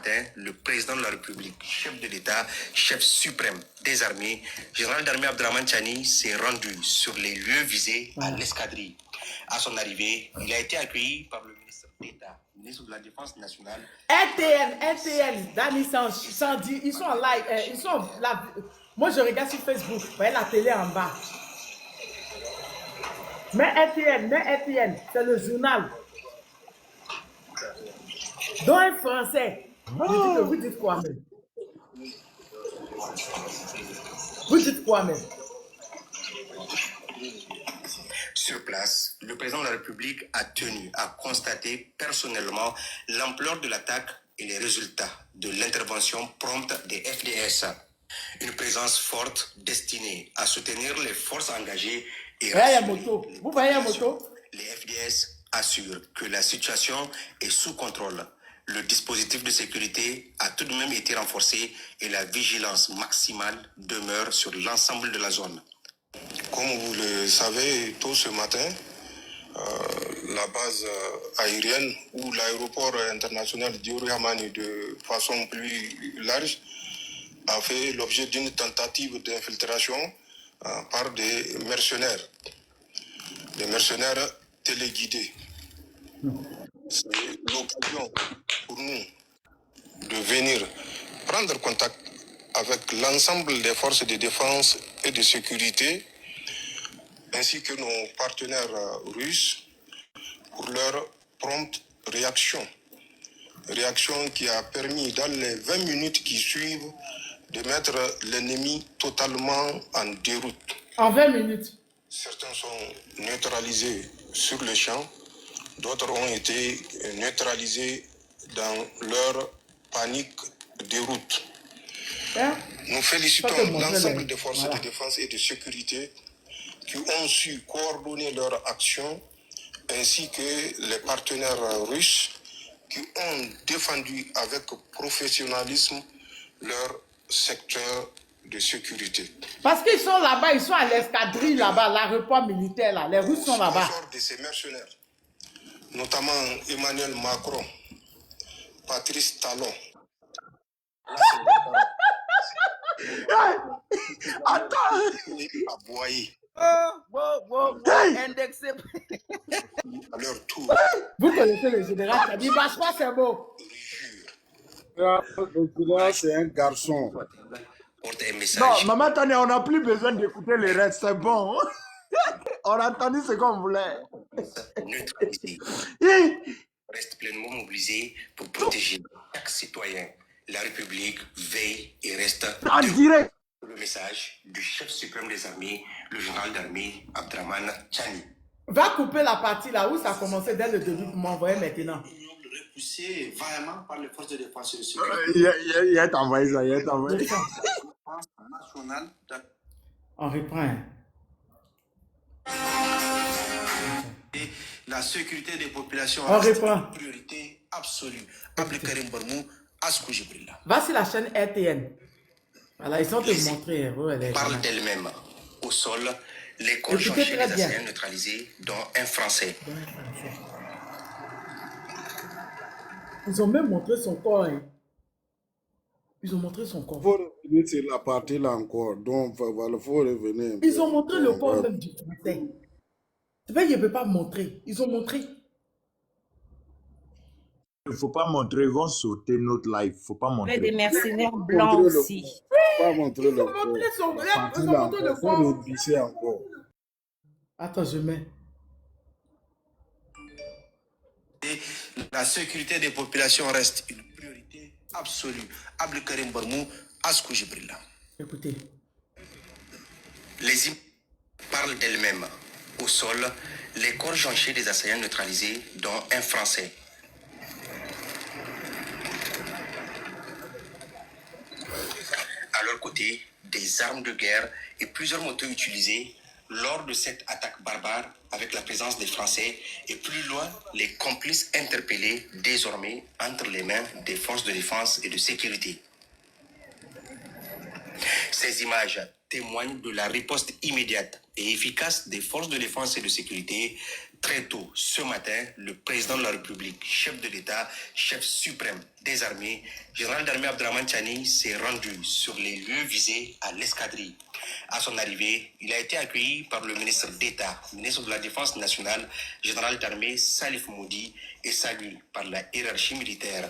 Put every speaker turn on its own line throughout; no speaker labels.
matin, le président de la République, chef de l'État, chef suprême des armées, général d'armée Abdraman Chani, s'est rendu sur les lieux visés à l'escadrille. À son arrivée, il a été accueilli par le ministre d'État, ministre de la Défense nationale.
RTL, Dani Sandy, ils sont en live, ils sont là. Moi, je regarde sur Facebook, vous voyez la télé en bas. Mais RTL, c'est le journal. Dans un français, vous dites quoi même? Vous dites quoi même?
Sur place, le président de la République a tenu à constater personnellement l'ampleur de l'attaque et les résultats de l'intervention prompte des FDS. Une présence forte destinée à soutenir les forces engagées et
vous voyez la moto?
Les FDS assurent que la situation est sous contrôle. Le dispositif de sécurité a tout de même été renforcé et la vigilance maximale demeure sur l'ensemble de la zone.
Comme vous le savez, tôt ce matin, la base aérienne ou l'aéroport international Diori Hamani de façon plus large a fait l'objet d'une tentative d'infiltration par des mercenaires téléguidés. C'est l'occasion pour nous de venir prendre contact avec l'ensemble des forces de défense et de sécurité ainsi que nos partenaires russes pour leur prompte réaction. Réaction qui a permis dans les 20 minutes qui suivent de mettre l'ennemi totalement en déroute.
En 20 minutes.
Certains sont neutralisés sur le champ, d'autres ont été neutralisés dans leur panique déroute. Nous félicitons l'ensemble des forces de défense et de sécurité qui ont su coordonner leur action, ainsi que les partenaires russes qui ont défendu avec professionnalisme leur secteur de sécurité.
Parce qu'ils sont là-bas, ils sont à l'escadrille là-bas, l'aéroport militaire là, les Russes sont là-bas.
De ces mercenaires, notamment Emmanuel Macron, Patrice Talon.
Attends!
Aboyé.
Indexé.
À leur tour.
Vous connaissez le général, il passe pas, c'est beau.
Le général, c'est un garçon.
Non, maman Tania, on n'a plus besoin d'écouter les restes, c'est bon. On a entendu ce qu'on voulait.
Reste pleinement mobilisé pour protéger chaque citoyen. La République veille et reste
en direct.
Le message du chef suprême des armées, le général d'armée Abdraman Chani.
Va couper la partie là où ça a commencé dès le début pour m'envoyer maintenant.
Repoussé vaillamment par les forces de défense et de sécurité.
Il a envoyé ça, il a envoyé ça.
On reprend.
La sécurité des populations
reste
une priorité absolue. Abdelkarim Barmou, Askou Jibrilla.
Voici la chaîne RTN. Voilà, ils sont te montrer.
Parle d'elle-même. Au sol, les corps jonchés des assaillants neutralisés, dont un Français.
Ils ont même montré son corps. Hein. Ils ont montré son corps.
Il faut revenir sur la partie là encore. Donc, il faut revenir.
Ils ont montré le corps même du Français. C'est vrai, il ne peut pas montrer. Ils ont montré.
Il ne faut pas montrer, ils vont sauter notre live. Il ne faut pas montrer.
Des mercenaires blancs aussi.
Pas montrer le corps.
Ils ont montré le corps.
Il faut encore.
Attends, je mets.
La sécurité des populations reste une priorité absolue. Abdelkarim Barmou, Askou Jibrilla.
Écoutez.
Les images parlent d'elles-mêmes. Au sol, les corps jonchés des assaillants neutralisés, dont un Français. À leur côté, des armes de guerre et plusieurs motos utilisées lors de cette attaque barbare avec la présence des Français et plus loin, les complices interpellés désormais entre les mains des forces de défense et de sécurité. Ces images témoigne de la riposte immédiate et efficace des forces de défense et de sécurité. Très tôt ce matin, le président de la République, chef de l'État, chef suprême des armées, général d'armée Abdrahmane Tchiani, s'est rendu sur les lieux visés à l'escadrille. À son arrivée, il a été accueilli par le ministre d'État, ministre de la Défense nationale, général d'armée Salif Moudi, et salué par la hiérarchie militaire.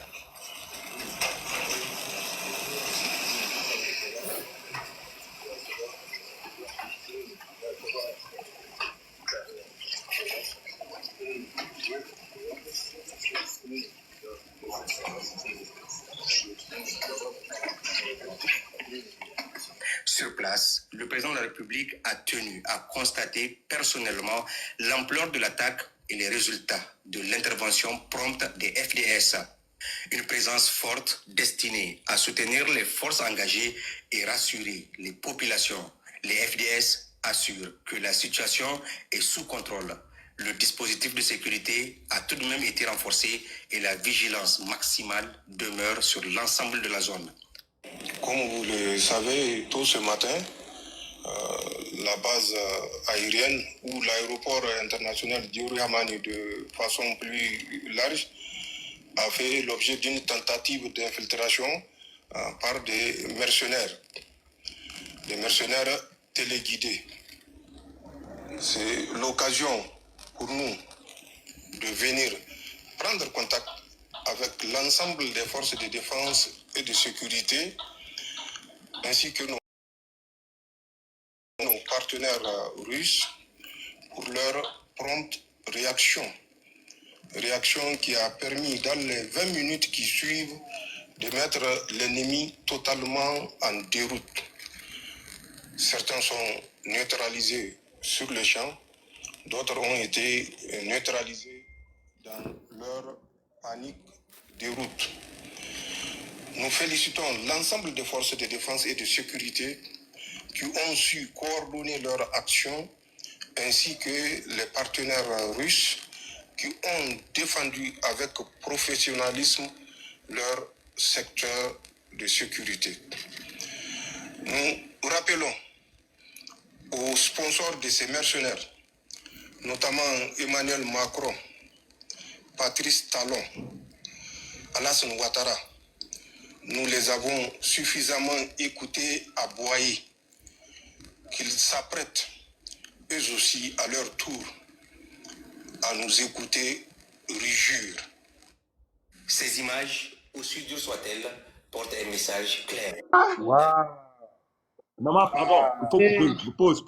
Sur place, le président de la République a tenu à constater personnellement l'ampleur de l'attaque et les résultats de l'intervention prompte des FDS. Une présence forte destinée à soutenir les forces engagées et rassurer les populations. Les FDS assurent que la situation est sous contrôle. Le dispositif de sécurité a tout de même été renforcé et la vigilance maximale demeure sur l'ensemble de la zone.
Comme vous le savez, tôt ce matin, la base aérienne ou l'aéroport international Diori Hamani de façon plus large a fait l'objet d'une tentative d'infiltration par des mercenaires téléguidés. C'est l'occasion pour nous de venir prendre contact avec l'ensemble des forces de défense et de sécurité, ainsi que nos partenaires russes, pour leur prompte réaction. Réaction qui a permis, dans les 20 minutes qui suivent, de mettre l'ennemi totalement en déroute. Certains sont neutralisés sur le champ, d'autres ont été neutralisés dans leur panique déroute. Nous félicitons l'ensemble des forces de défense et de sécurité qui ont su coordonner leur action, ainsi que les partenaires russes qui ont défendu avec professionnalisme leur secteur de sécurité. Nous rappelons aux sponsors de ces mercenaires, notamment Emmanuel Macron, Patrice Talon, Alassane Ouattara, nous les avons suffisamment écoutés à Boaï, qu'ils s'apprêtent eux aussi à leur tour à nous écouter rugir.
Ces images, aussi dures soient-elles, portent un message clair.
Wow. Maman, pardon, il faut couper. Pause.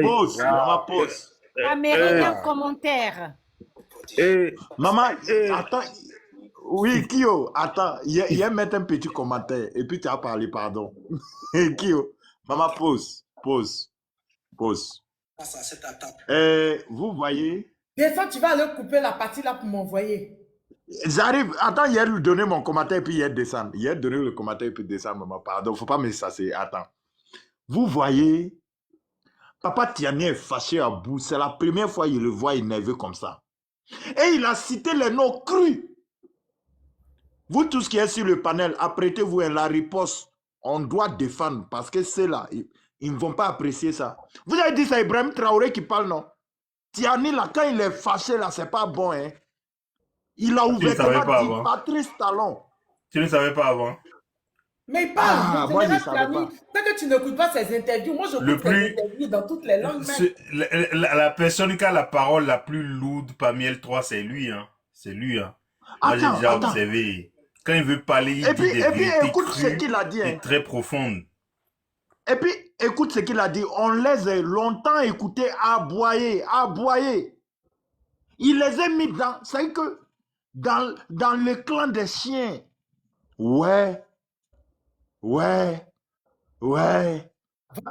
Pause, maman, pause.
Amérique, un commentaire.
Maman, attends. Oui, Kyo, attends, il y a mettre un petit commentaire et puis tu as parlé, pardon. Kyo, maman, pause.
Face à cette attaque.
Vous voyez?
Descends, tu vas aller couper la partie là pour m'envoyer.
J'arrive, attends, hier, lui donner mon commentaire puis hier descendre. Hier, donner le commentaire puis descendre, maman, pardon, faut pas me sasser, attends. Vous voyez, Papa Tiani est fâché à bout, c'est la première fois qu'il le voit énervé comme ça. Et il a cité les noms crus. Vous tous qui êtes sur le panel, apprêtez-vous à la riposte. On doit défendre parce que c'est là. Ils ne vont pas apprécier ça. Vous avez dit c'est Ibrahim Traoré qui parle, non? Tiani, là, quand il est fâché, là, c'est pas bon, hein? Il a ouvertement dit Patrice Talon.
Tu ne savais pas avant?
Mais il parle.
Moi, je ne savais pas.
Tant que tu n'écoutes pas ses interviews, moi, je écoute ses interviews dans toutes les langues.
La personne qui a la parole la plus lourde parmi elles trois, c'est lui. Hein. C'est lui. Hein. Moi, j'ai déjà observé. Quand il veut parler, il dit des vérités
écoute ce qu'il a dit, hein.
Très profondes.
Et puis, écoute ce qu'il a dit. On les a longtemps écoutés aboyer. Il les a mis dans... C'est que dans le clan des chiens. Ouais.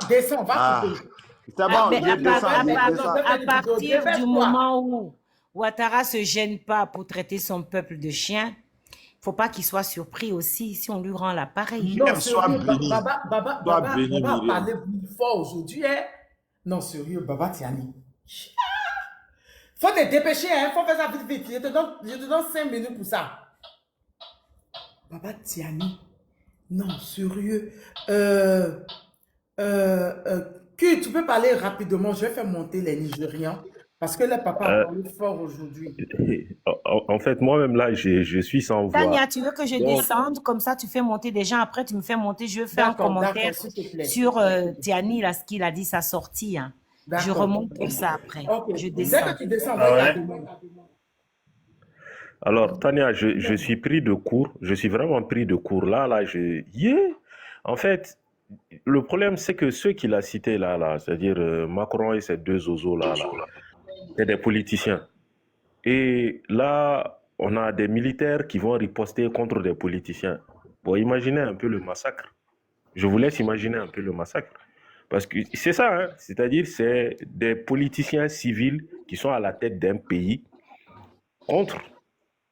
Descends, va couper.
C'est bon,
à partir du moment où Ouattara se gêne pas pour traiter son peuple de chien, faut pas qu'il soit surpris aussi si on lui rend l'appareil.
Non, sérieux, Baba a parlé plus fort aujourd'hui. Hein? Non, sérieux, Baba Tiani. Faut te dépêcher, hein? Faut faire ça vite. Je te donne 5 minutes pour ça. Baba Tiani. Non, sérieux. Tu peux parler rapidement, je vais faire monter les Nigérians, parce que le papa a
Euh,
parlé fort aujourd'hui.
en fait, moi-même là, je suis sans
Tania,
voix.
tu veux que je
Donc,
descende, comme ça tu fais monter des gens, après tu me fais monter, je fais un
D'accord,
commentaire
s'il te plaît.
sur Tiani, là, ce qu'il a dit, sa sortie. Hein. Je
D'accord.
remonte pour ça après.
Ok.
Je
Dès
descends.
que tu descends,
Ah
on va
ouais?
t'appeler.
alors, Tania, je suis pris de court. Je suis vraiment pris de court. En fait, le problème, c'est que ceux qu'il a cités là, c'est-à-dire Macron et ces deux oiseaux là, c'est des politiciens. Et là, on a des militaires qui vont riposter contre des politiciens. Bon, imaginez un peu le massacre. Je vous laisse imaginer un peu le massacre. Parce que c'est ça, hein, c'est-à-dire c'est des politiciens civils qui sont à la tête d'un pays contre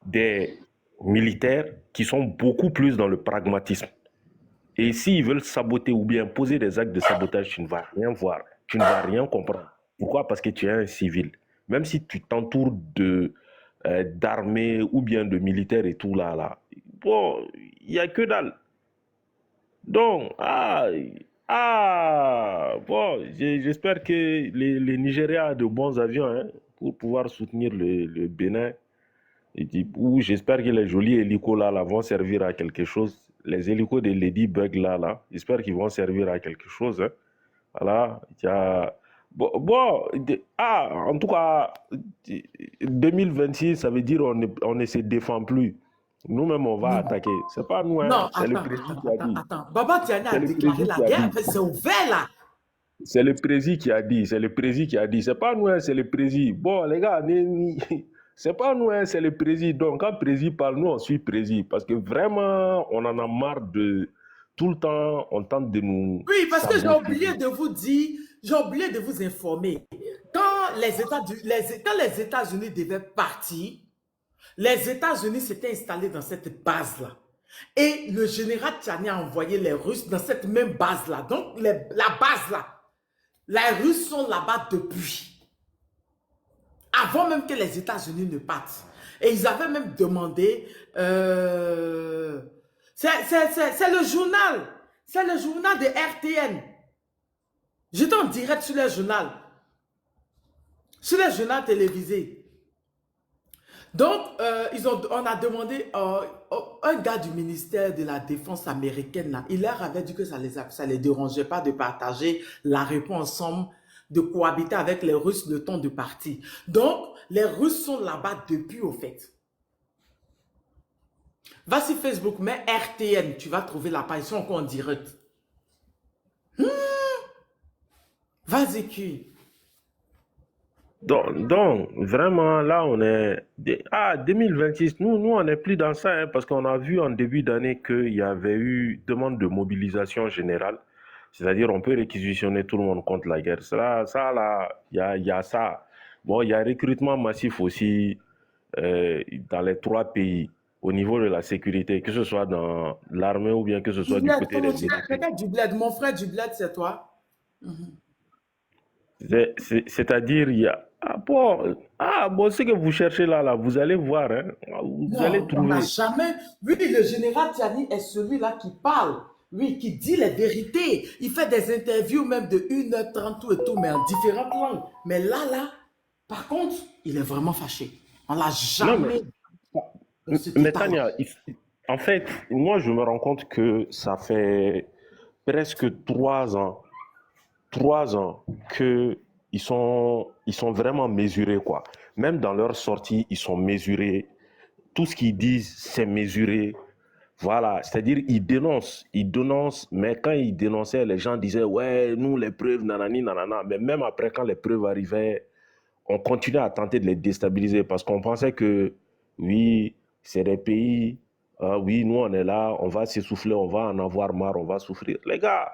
des militaires qui sont beaucoup plus dans le pragmatisme. Et s'ils veulent saboter ou bien poser des actes de sabotage, tu ne vas rien voir, tu ne vas rien comprendre. Pourquoi? Parce que tu es un civil. Même si tu t'entoures d'armées ou bien de militaires et tout là, bon, il n'y a que dalle. Donc, bon, j'espère que les Nigériens ont de bons avions hein, pour pouvoir soutenir le Bénin. Ou j'espère que les jolis hélicos là vont servir à quelque chose. Les hélicos de Ladybug là, j'espère qu'ils vont servir à quelque chose. Hein. Voilà, il y a... en tout cas, 2026, ça veut dire on ne se défend plus. Nous-mêmes, on va attaquer. C'est pas nous, hein.
Non,
C'est le
attends,
président qui a dit.
attends. Baba Tiani a
C'est le
déclaré
président
la
qui a
guerre,
dit.
après c'est ouvert là.
C'est le président qui a dit. C'est le président qui a dit. C'est pas nous, hein, c'est le président. Bon, les gars, c'est pas nous, hein, c'est le président. Donc, quand le président parle, nous, on suit le président. Parce que vraiment, on en a marre de... Tout le temps, on tente de nous...
Oui, parce que j'ai
saboter.
oublié de vous dire, j'ai oublié de vous informer. Quand les États-Unis devaient partir, les États-Unis s'étaient installés dans cette base-là. Et le général Tiani a envoyé les Russes dans cette même base-là. Donc, la base-là, les Russes sont là-bas depuis. Avant même que les États-Unis ne partent. Et ils avaient même demandé... c'est le journal. C'est le journal de RTN. J'étais en direct sur le journal. Sur le journal télévisé. Donc, on a demandé un gars du ministère de la Défense américaine, là, il leur avait dit que ça les dérangeait pas de partager la réponse ensemble, de cohabiter avec les Russes le temps de partir. Donc, les Russes sont là-bas depuis, au fait. Va sur Facebook, mets RTN, tu vas trouver la page, ils sont encore en direct. Vas-y, Q.
Donc, vraiment, là, on est... 2026, nous, on n'est plus dans ça, hein, parce qu'on a vu en début d'année qu'il y avait eu demande de mobilisation générale. C'est-à-dire, on peut réquisitionner tout le monde contre la guerre. Ça là, il y a ça. Bon, il y a recrutement massif aussi dans les 3 pays, au niveau de la sécurité, que ce soit dans l'armée ou bien que ce soit du côté des militaires.
Mon frère Dubled, c'est toi?
C'est-à-dire, il y a... bon, ce que vous cherchez là, vous allez voir, hein, vous allez
On
trouver.
n'a jamais... Oui, le général Tiani est celui-là qui parle. Oui, qui dit les vérités. Il fait des interviews même de 1h30 tout et tout, mais en différentes langues. Mais là, par contre, il est vraiment fâché. On l'a jamais...
Mais Tania, en fait, moi, je me rends compte que ça fait presque 3 ans qu'ils sont vraiment mesurés, quoi. Même dans leur sortie, ils sont mesurés. Tout ce qu'ils disent, c'est mesuré. Voilà, c'est-à-dire ils dénoncent, mais quand ils dénonçaient, les gens disaient, ouais, nous, les preuves, nanani, nanana. Mais même après, quand les preuves arrivaient, on continuait à tenter de les déstabiliser parce qu'on pensait que, oui, c'est des pays, oui, nous, on est là, on va s'essouffler, on va en avoir marre, on va souffrir. Les gars,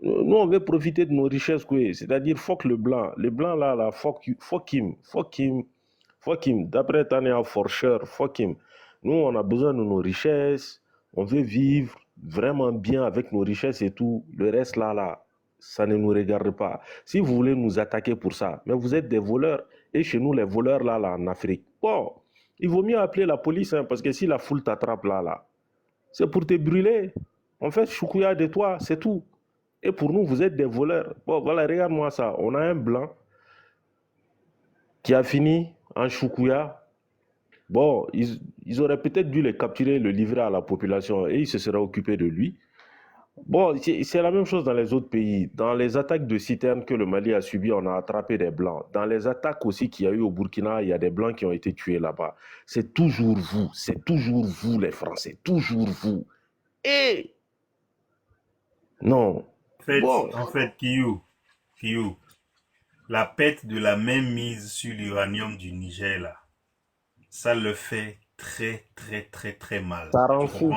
nous, on veut profiter de nos richesses, quoi. C'est-à-dire, fuck le blanc. Le blanc, là, fuck him. D'après Tania Forscher, fuck him. Nous, on a besoin de nos richesses. On veut vivre vraiment bien avec nos richesses et tout. Le reste, là, ça ne nous regarde pas. Si vous voulez nous attaquer pour ça, mais vous êtes des voleurs. Et chez nous, les voleurs, là, en Afrique, bon, il vaut mieux appeler la police, hein, parce que si la foule t'attrape, là, c'est pour te brûler. En fait, choukouya de toi, c'est tout. Et pour nous, vous êtes des voleurs. Bon, voilà, regarde-moi ça. On a un blanc qui a fini en choukouya. Bon, ils auraient peut-être dû le capturer, le livrer à la population et ils se seraient occupés de lui. Bon, c'est la même chose dans les autres pays. Dans les attaques de citernes que le Mali a subies, on a attrapé des Blancs. Dans les attaques aussi qu'il y a eu au Burkina, il y a des Blancs qui ont été tués là-bas. C'est toujours vous les Français, toujours vous. Et non.
En fait, Kiyou, la perte de la même mise sur l'uranium du Niger, là, ça le fait très, très, très, très mal.
Ça rend fou.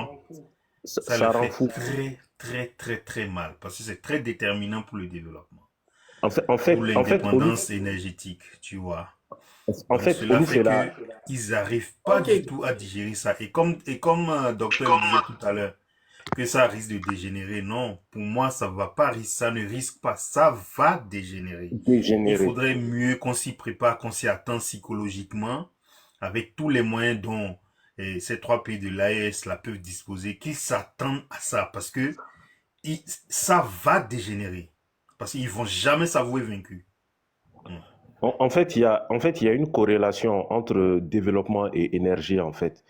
Ça le fait très, très, très, très mal. Parce que c'est très déterminant pour le développement. Pour l'indépendance énergétique, tu vois.
En fait,
cela fait qu'ils n'arrivent pas du tout à digérer ça. Et comme docteur disait tout à l'heure, que ça risque de dégénérer. Non, pour moi, ça ne risque pas. Ça va dégénérer. Il faudrait mieux qu'on s'y prépare, qu'on s'y attend psychologiquement, avec tous les moyens dont ces 3 pays de l'AES peuvent disposer, qu'ils s'attendent à ça, parce que ça va dégénérer. Parce qu'ils ne vont jamais s'avouer vaincus.
En fait, il y a une corrélation entre développement et énergie, en fait.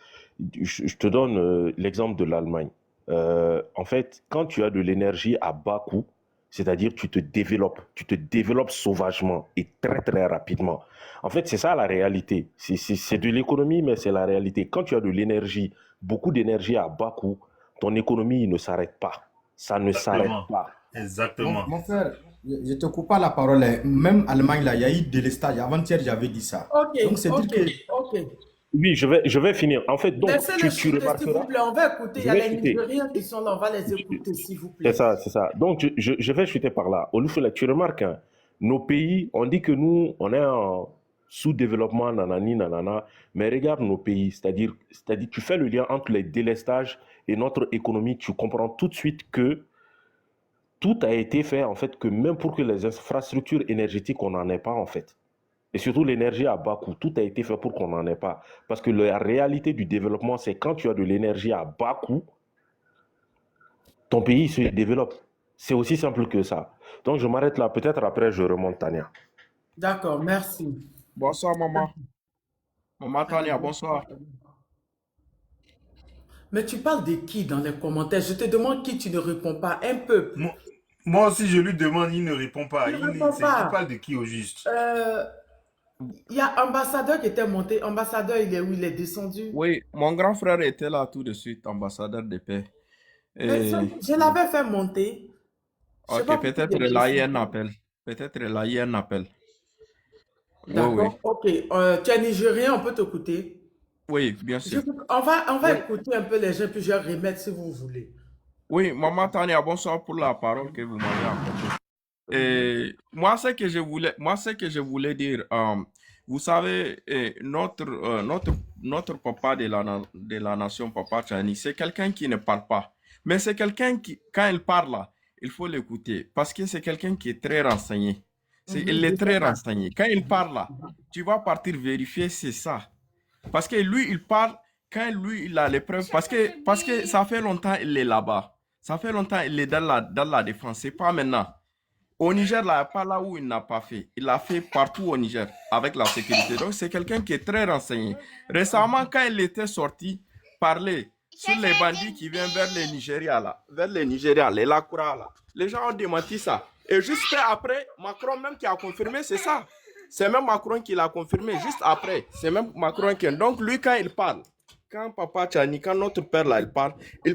Je te donne l'exemple de l'Allemagne. En fait, quand tu as de l'énergie à bas coût, c'est-à-dire tu te développes sauvagement et très très rapidement. En fait, c'est ça la réalité. C'est de l'économie, mais c'est la réalité. Quand tu as de l'énergie, beaucoup d'énergie à bas coût, ton économie ne s'arrête pas. Ça ne s'arrête pas.
Exactement.
Mon frère, je te coupe pas la parole. Même Allemagne, là, il y a eu délestage. Avant-hier, j'avais dit ça. Donc, c'est dire que...
Oui, je vais finir. En fait, donc, tu remarqueras...
S'il vous plaît, on va écouter. Il y a les Nigériens qui sont là, on va les écouter, s'il vous plaît.
C'est ça. Donc, je vais chuter par là. Olufela, tu remarques, hein, nos pays, on dit que nous, on est en sous-développement, nanani, nanana, mais regarde nos pays, c'est-à-dire, tu fais le lien entre les délestages et notre économie, tu comprends tout de suite que tout a été fait, en fait, que même pour que les infrastructures énergétiques, on n'en ait pas, en fait. Et surtout l'énergie à bas coût, tout a été fait pour qu'on n'en ait pas. Parce que la réalité du développement, c'est quand tu as de l'énergie à bas coût, ton pays se développe. C'est aussi simple que ça. Donc je m'arrête là, peut-être après je remonte Tania.
D'accord, merci.
Bonsoir maman. Maman Tania, bonsoir.
Mais tu parles de qui dans les commentaires? Je te demande qui tu ne réponds pas. Un peu.
Moi aussi, je lui demande, il ne répond pas. Il parle de qui au juste?
Il y a ambassadeur qui était monté. Ambassadeur, il est où? Il est descendu?
Oui, mon grand frère était là tout de suite, ambassadeur de paix.
Je l'avais fait monter.
Ok, peut-être là, il y a un appel. Peut-être là, il y a un appel.
D'accord, ok. Tu es nigérien, on peut t'écouter?
Oui, bien sûr.
On va écouter un peu les gens, puis je vais remettre si vous voulez.
Oui, maman Tania, bonsoir pour la parole que vous m'avez accordée. Et moi, ce que je voulais dire, vous savez, notre papa de la nation, Papa Tchani, c'est quelqu'un qui ne parle pas. Mais c'est quelqu'un qui, quand il parle, là, il faut l'écouter. Parce que c'est quelqu'un qui est très renseigné. Il est très renseigné. Quand il parle, là, tu vas partir vérifier, c'est ça. Parce que lui, il parle quand lui, il a les preuves. Parce que ça fait longtemps qu'il est là-bas. Ça fait longtemps qu'il est dans la défense. C'est pas maintenant. Au Niger, là, pas là où il n'a pas fait. Il a fait partout au Niger avec la sécurité. Donc, c'est quelqu'un qui est très renseigné. Récemment, quand il était sorti, parler sur les bandits qui viennent vers les Nigérias, là, vers les Nigérias, les Lakura, là, les gens ont démenti ça. Et juste après, Macron même qui a confirmé, c'est ça. C'est même Macron qui l'a confirmé juste après. C'est même Macron qui... Donc, lui, quand il parle, quand Papa Tchani, quand notre père, là, il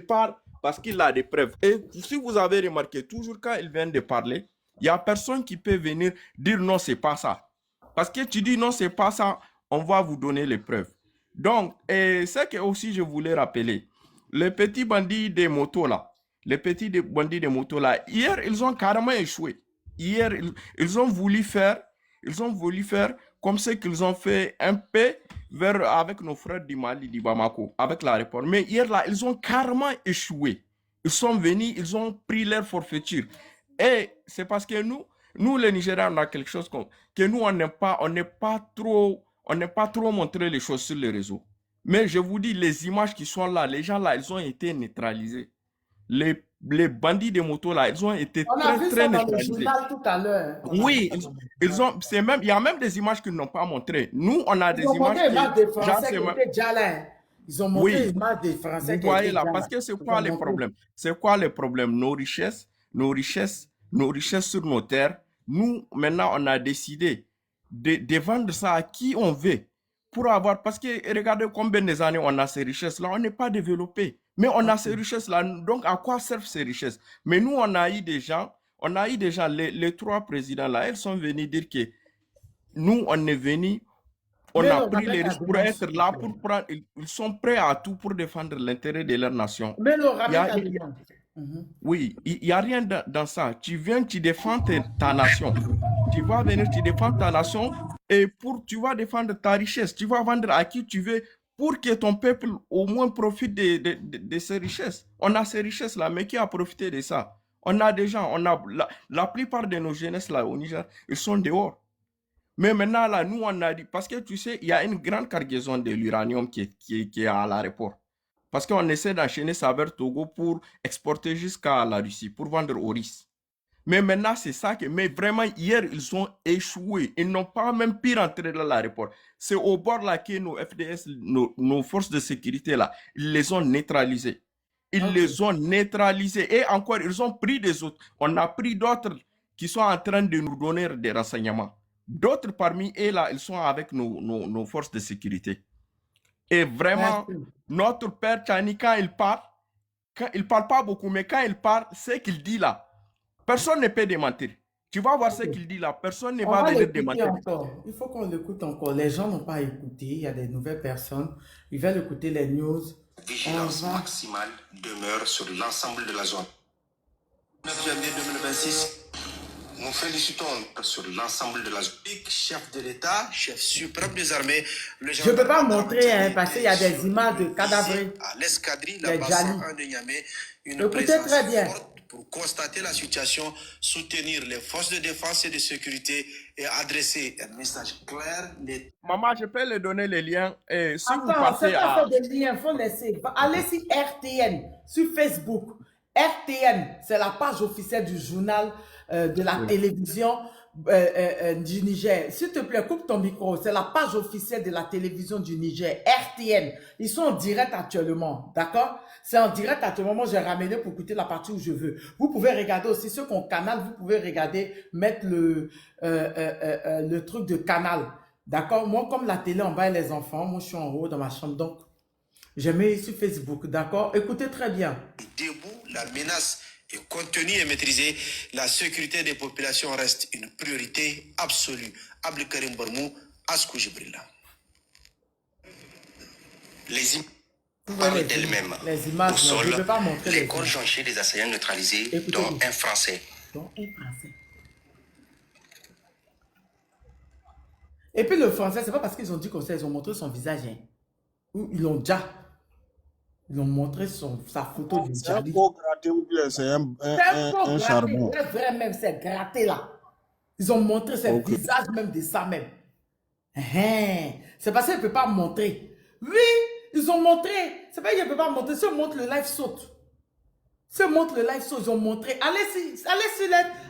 parle parce qu'il a des preuves. Et si vous avez remarqué, toujours quand il vient de parler, il n'y a personne qui peut venir dire non, c'est pas ça. Parce que tu dis non, c'est pas ça, on va vous donner les preuves. Donc, et c'est que aussi je voulais rappeler, les petits bandits des motos là, hier, ils ont carrément échoué. Hier, ils ont voulu faire comme ce qu'ils ont fait un peu avec nos frères du Mali, du Bamako, avec l'aéroport. Mais hier là, ils ont carrément échoué. Ils sont venus, ils ont pris leur forfaiture. Et c'est parce que nous les Nigériens, on a quelque chose que nous, on n'est pas trop montré les choses sur les réseaux. Mais je vous dis, les images qui sont là, les gens là, ils ont été neutralisés. Les les bandits de moto là, ils ont été
On a vu
très
ça dans le
neutralisés.
journal tout à l'heure.
Oui, il y a même des images qu'ils n'ont pas montrées. Nous, on a des
Ils ont
images
montré une image des
genre,
Français
c'est
qui
même-
étaient déjà là. Ils ont montré
Oui,
une image des Français
vous
qui
voyez
étaient
là,
déjà
parce
là.
que c'est
Ils
quoi
ont
les
montré.
problèmes? C'est quoi les problèmes? Nos richesses sur nos terres. Nous, maintenant, on a décidé de vendre ça à qui on veut pour avoir, parce que regardez combien d'années on a ces richesses-là, on n'est pas développé, mais on a ces richesses-là, donc à quoi servent ces richesses? Mais nous, on a eu des gens, les trois présidents là, ils sont venus dire que nous, on est venus, on
Mais
a
non,
pris
rappelle
les
ta
risques pour
demande,
être
s'il te
là,
plaît.
pour prendre, ils sont prêts à tout pour défendre l'intérêt de leur nation.
Mais non,
Il y a-
rappelle ta
il y a-
demande. Mhm.
oui, il n'y a rien dans ça. Tu viens, tu défends ta nation. Tu vas venir, tu défends ta nation et tu vas défendre ta richesse. Tu vas vendre à qui tu veux pour que ton peuple au moins profite de ces richesses. On a ces richesses-là, mais qui a profité de ça? On a des gens, la plupart de nos jeunesses là au Niger, ils sont dehors. Mais maintenant, là, nous, on a dit, parce que tu sais, il y a une grande cargaison de l'uranium qui est à l'aéroport. Parce qu'on essaie d'enchaîner ça vers Togo pour exporter jusqu'à la Russie, pour vendre au Russes. Mais maintenant, c'est ça que... Mais vraiment, hier, ils ont échoué. Ils n'ont pas même pu rentrer dans l'aéroport. C'est au bord là que nos FDS, nos forces de sécurité, là, ils les ont neutralisés. Ils les ont neutralisés. Et encore, ils ont pris des autres. On a pris d'autres qui sont en train de nous donner des renseignements. D'autres parmi eux, là, ils sont avec nos forces de sécurité. Et vraiment, notre père Tchani, quand il parle pas beaucoup, mais quand il parle, c'est qu'il dit là. Personne ne peut démentir. Tu vas voir ce qu'il dit là. Personne ne
On
va
va
venir
l'écouter
démentir.
encore. Il faut qu'on l'écoute encore. Les gens n'ont pas écouté. Il y a des nouvelles personnes. Ils veulent écouter les news.
Vigilance maximale demeure sur l'ensemble de la zone.
9 janvier 2026,
Nous félicitons sur l'ensemble de la zone.
chef de l'État, chef suprême des armées, le
Je ne peux pas
général
montrer
Abdel
parce qu'il y a des images de cadavres.
à l'escadrille,
Les
la
Djali.
base 1 de Niamey, une
Écoutez
présence
très bien.
forte pour constater la situation, soutenir les forces de défense et de sécurité et adresser un message clair.
Maman, je peux leur donner les liens. Et si vous
Attends,
partez
c'est pas
à...
fait de lien, il faut laisser. Allez sur RTN, sur Facebook. RTN, c'est la page officielle du journal de la télévision du Niger. S'il te plaît, coupe ton micro. C'est la page officielle de la télévision du Niger, RTN. Ils sont en direct actuellement, d'accord? C'est en direct actuellement. Moi, j'ai ramené pour écouter la partie où je veux. Vous pouvez regarder aussi, ceux qui ont canal, vous pouvez regarder, mettre le truc de canal. D'accord? Moi, comme la télé en bas et les enfants, moi, je suis en haut dans ma chambre. Donc, je mets sur Facebook. D'accord? Écoutez très bien.
Debout, la menace est contenue et maîtrisée. La sécurité des populations reste une priorité absolue. Abdel Karim Barmou, Askou Jibrila.
Les images parlent d'elles-mêmes.
Les images,
Au sol,
je ne peux pas montrer
les
les
corps
images.
jonchés des assaillants neutralisés,
Écoutez
dont
bien.
un Français.
Donc, un Français. Et puis le Français, c'est pas parce qu'ils ont dit comme ça, ils ont montré son visage. Hein. Ou ils l'ont déjà. Ils ont montré sa photo du
C'est un
Djali.
pot gratté ou bien c'est un
gratté,
charbon?
c'est vrai même, c'est gratté là. Ils ont montré ce
Ok.
visage même de ça même. Hein. C'est parce qu'ils ne peuvent pas montrer. Oui, ils ont montré. C'est pas qu'ils ne peuvent pas montrer. Si on montre le live saute. Si on montre le live saute, ils ont montré.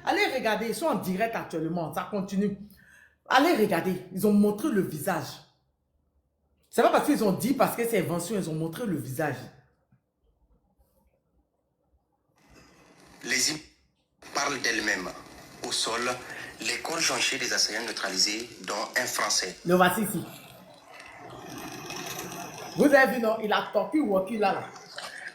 Allez regarder. Ils sont en direct actuellement. Ça continue. Allez regarder. Ils ont montré le visage. C'est pas parce qu'ils ont dit, parce que c'est invention, ils ont montré le visage.
Les images parlent d'elles-mêmes. Au sol, les corps jonchés des assaillants neutralisés, dont un Français.
Le voici ici. Vous avez vu, non? Il a torpillé Waki là.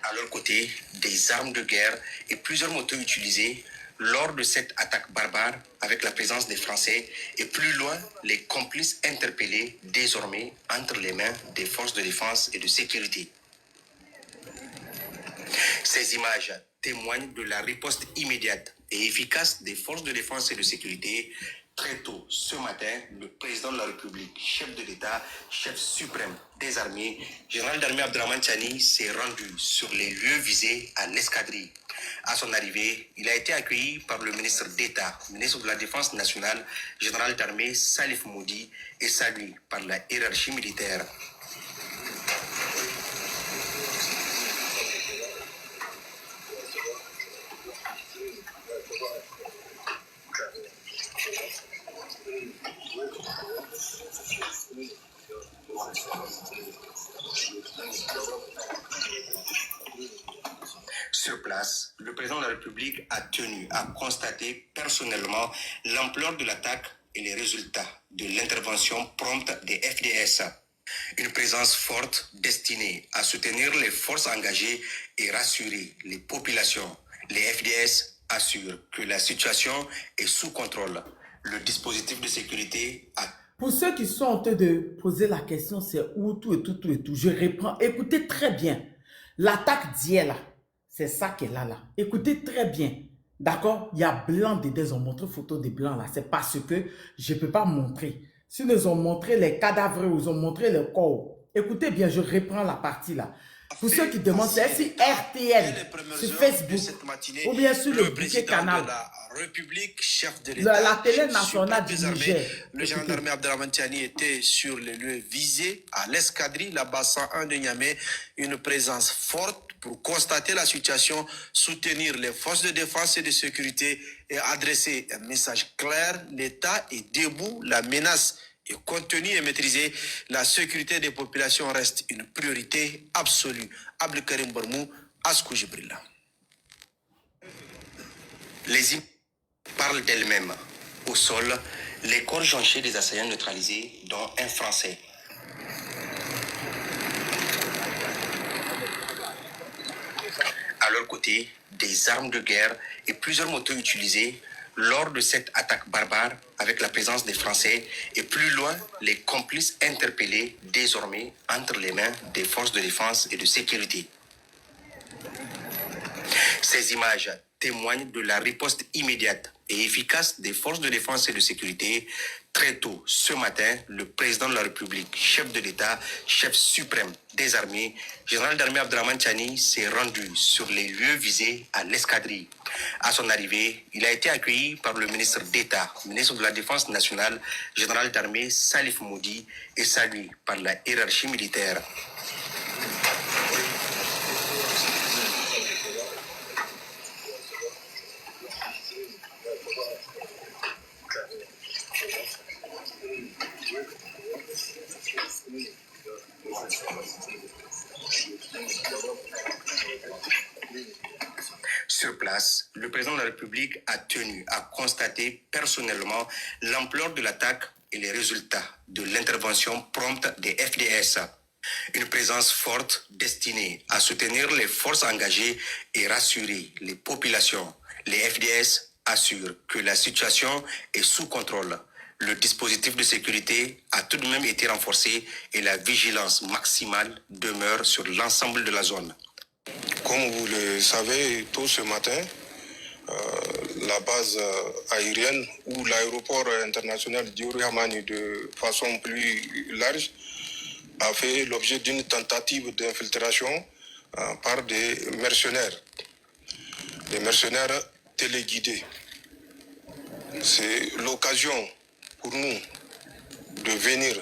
À leur côté, des armes de guerre et plusieurs motos utilisées lors de cette attaque barbare avec la présence des Français et plus loin, les complices interpellés désormais entre les mains des forces de défense et de sécurité. Ces images témoignent de la riposte immédiate et efficace des forces de défense et de sécurité. Très tôt ce matin, le président de la République, chef de l'État, chef suprême des armées, général d'armée Abdrahmane Tchani, s'est rendu sur les lieux visés à l'escadrille. À son arrivée, il a été accueilli par le ministre d'État, ministre de la Défense nationale, général d'armée Salif Moudi, et salué par la hiérarchie militaire. le président de la République a tenu à constater personnellement l'ampleur de l'attaque et les résultats de l'intervention prompte des FDS. Une présence forte destinée à soutenir les forces engagées et rassurer les populations. Les FDS assurent que la situation est sous contrôle. Le dispositif de sécurité a...
Pour ceux qui sont en train de poser la question, c'est où tout et tout, tout et tout. Je reprends. Écoutez très bien. L'attaque d'hier, là, c'est ça qu'elle a là. Écoutez très bien. D'accord? Il y a blanc dedans. Ils ont montré photo des blancs là. C'est parce que je ne peux pas montrer. S'ils ont montré les cadavres ou ils ont montré le corps. Écoutez bien, je reprends la partie là. Pour ceux qui demandent, c'est si RTL sur Facebook ou bien sur le bouquet canal.
République, chef de
la télé nationale du Niger.
Le gendarme Abdelrahman Tiani était sur les lieux visés à l'escadrille, la bassin 1 de Niamey, une présence forte pour constater la situation, soutenir les forces de défense et de sécurité et adresser un message clair. L'État est debout, la menace est contenue et maîtrisée. La sécurité des populations reste une priorité absolue. Abdel Karim Barmou, Askou Jibrilla.
Les images parlent d'elles-mêmes. Au sol, les corps jonchés des assaillants neutralisés, dont un Français. À leur côté, des armes de guerre et plusieurs motos utilisées lors de cette attaque barbare avec la présence des Français et plus loin, les complices interpellés désormais entre les mains des forces de défense et de sécurité. Ces images témoignent de la riposte immédiate et efficace des forces de défense et de sécurité. Très tôt ce matin, le président de la République, chef de l'État, chef suprême des armées, général d'armée Abdelrahman Tiani, s'est rendu sur les lieux visés à l'escadrille. À son arrivée, il a été accueilli par le ministre d'État, ministre de la Défense nationale, général d'armée Salif Moudi, et salué par la hiérarchie militaire. Sur place, le président de la République a tenu à constater personnellement l'ampleur de l'attaque et les résultats de l'intervention prompte des FDS. Une présence forte destinée à soutenir les forces engagées et rassurer les populations. Les FDS assurent que la situation est sous contrôle. Le dispositif de sécurité a tout de même été renforcé et la vigilance maximale demeure sur l'ensemble de la zone.
Comme vous le savez, tôt ce matin, la base aérienne ou l'aéroport international d'Yuri Hamani de façon plus large a fait l'objet d'une tentative d'infiltration par des mercenaires téléguidés. C'est l'occasion pour nous de venir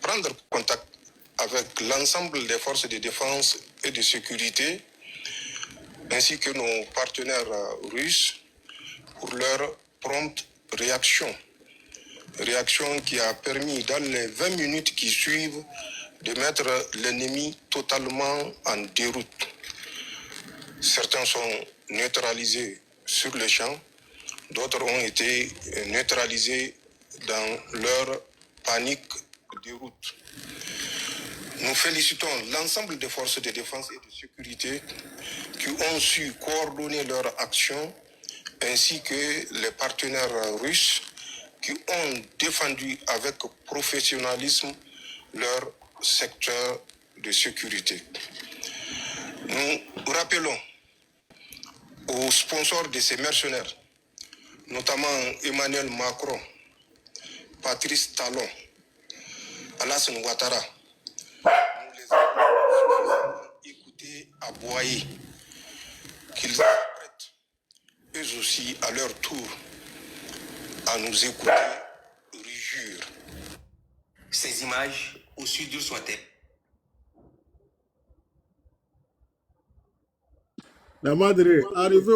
prendre contact avec l'ensemble des forces de défense et de sécurité, ainsi que nos partenaires russes, pour leur prompte réaction. Réaction qui a permis, dans les 20 minutes qui suivent, de mettre l'ennemi totalement en déroute. Certains sont neutralisés sur le champ, d'autres ont été neutralisés dans leur panique de route. Nous félicitons l'ensemble des forces de défense et de sécurité qui ont su coordonner leur action, ainsi que les partenaires russes qui ont défendu avec professionnalisme leur secteur de sécurité. Nous rappelons aux sponsors de ces mercenaires, notamment Emmanuel Macron, Patrice Talon, Alassane Ouattara, nous les avons écoutés aboyer, qu'ils s'apprêtent eux aussi à leur tour à nous écouter rugir.
Ces images, aussi dures soient-elles,
La madre, arrivé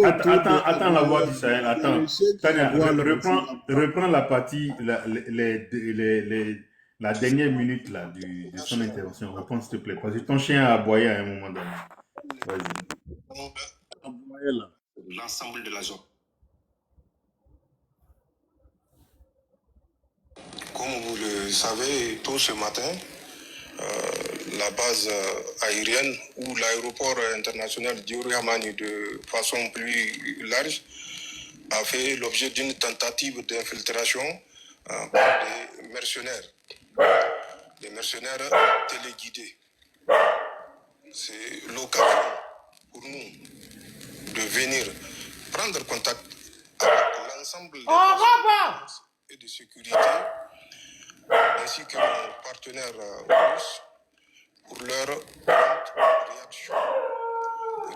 Attends la voix du Sahel, attends. Tania, reprends la partie, la dernière minute là, de son intervention. Reprends s'il te plaît, parce que ton chien a aboyé à un moment donné. Vas-y.
l'ensemble de la zone.
Comme vous le savez, tôt ce matin, la base aérienne ou l'aéroport international Diori Hamani de façon plus large a fait l'objet d'une tentative d'infiltration par des mercenaires téléguidés. C'est l'occasion pour nous de venir prendre contact avec l'ensemble des forces et de sécurité ainsi que nos partenaires russes pour leur réaction.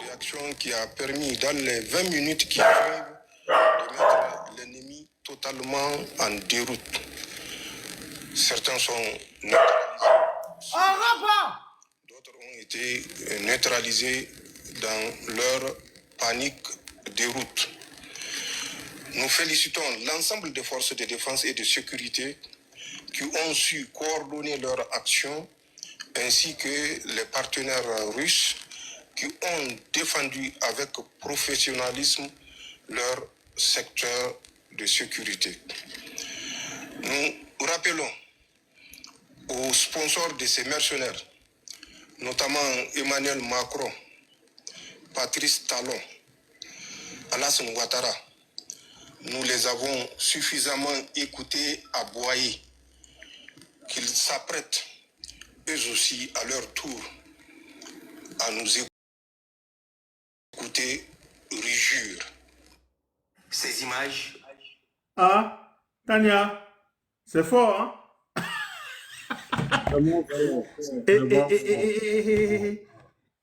Réaction qui a permis dans les 20 minutes qui suivent de mettre l'ennemi totalement en déroute. Certains sont neutralisés. D'autres ont été neutralisés dans leur panique déroute. Nous félicitons l'ensemble des forces de défense et de sécurité qui ont su coordonner leur action, ainsi que les partenaires russes qui ont défendu avec professionnalisme leur secteur de sécurité. Nous rappelons aux sponsors de ces mercenaires, notamment Emmanuel Macron, Patrice Talon, Alassane Ouattara. Nous les avons suffisamment écoutés à Boaï, qu'ils s'apprêtent eux aussi à leur tour à nous écouter rugir.
Ces images...
Ah, Tania, c'est fort, hein?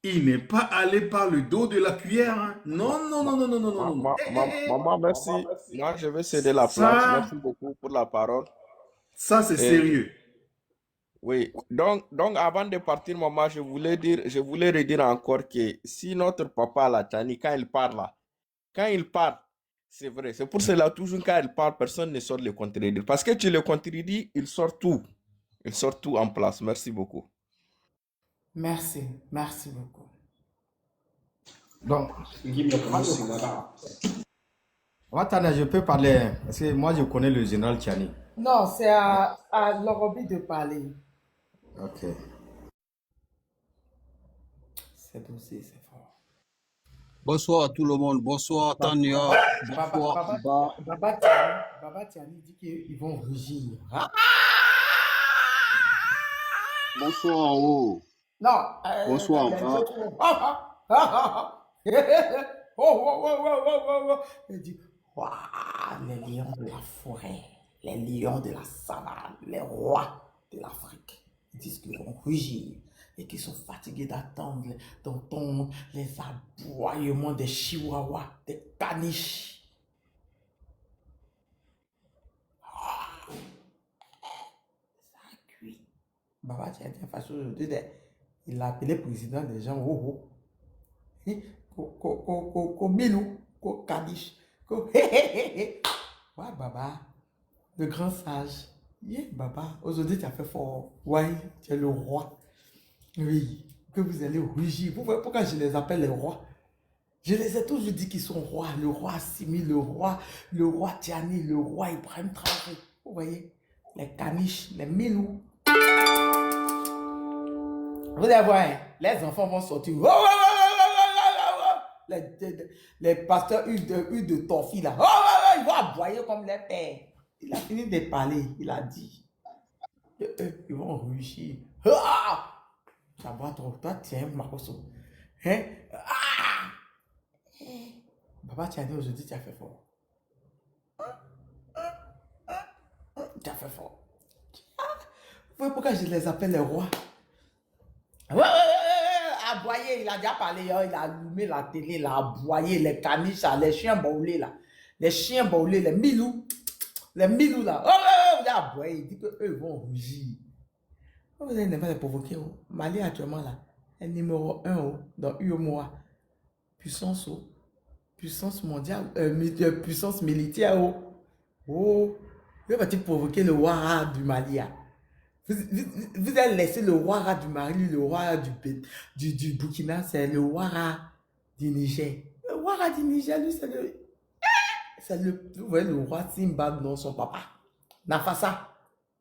Il n'est pas allé par le dos de la cuillère, hein? Non, non, non, non, non, non, non, non.
Maman, merci. Moi, je vais céder la place. Merci beaucoup pour la parole.
Ça, c'est sérieux.
Oui, donc avant de partir, maman, je voulais redire encore que si notre papa, la Tani, quand il parle, c'est vrai. C'est pour cela, toujours quand il parle, personne ne sort le contredire. Parce que tu le contredis, il sort tout. Il sort tout en place. Merci beaucoup.
Merci beaucoup.
Donc, Tania, je peux parler, parce que moi, je connais le général Tchani.
Non, c'est à Lorobi de parler.
Ok.
C'est dossier, c'est fort.
Bonsoir à tout le monde. Bonsoir Tania.
Baba Tiani dit qu'ils vont rugir.
Bonsoir. Oh.
Non.
Bonsoir.
Il dit, les lions de la forêt, les lions de la savane, les rois de l'Afrique. Ils disent qu'ils vont rugir et qu'ils sont fatigués d'entendre les aboiements des chihuahuas, des caniches. Ça a cuit. Baba Tiani a fait aujourd'hui, il a appelé le président des gens, ko milou, ko kadish, ko ouais, Baba, le grand sage. Yeah, Baba, aujourd'hui tu as fait fort. Ouais, tu es le roi. Oui, que vous allez rugir. Vous voyez pourquoi je les appelle les rois? Je les ai toujours dit qu'ils sont rois. Le roi Assimi, le roi Tiani, le roi Ibrahim Traoré. Vous voyez, les caniches, les milous. Vous allez voir, les enfants vont sortir. Les pasteurs huile de torfille là. Ils vont aboyer comme les pères. Il a fini de parler. Il a dit. Ils vont rugir. Ça va trop. Toi, tiens, Makoso. Hein? Papa, tu as dit aujourd'hui, tu as fait fort. Tu as fait fort. Vous voyez pourquoi je les appelle les rois? Aboyer, il a déjà parlé, il a allumé la télé, il a aboyé les caniches, les chiens baoulés là, les chiens baoulés, les milous là, il a aboyé, il dit qu'eux vont rugir. Vous allez ne pas les provoquer. Mali actuellement là, est numéro 1 dans UEMOA, puissance mondiale, puissance militaire. Vous allez provoquer le Ouara du Mali. Vous allez laisser le Ouara du Mali, le Ouara du Burkina, c'est le Ouara du Niger. Le Ouara roi du Niger, lui, c'est le... Vous voyez le roi Simbad, non, son papa. Nafasa.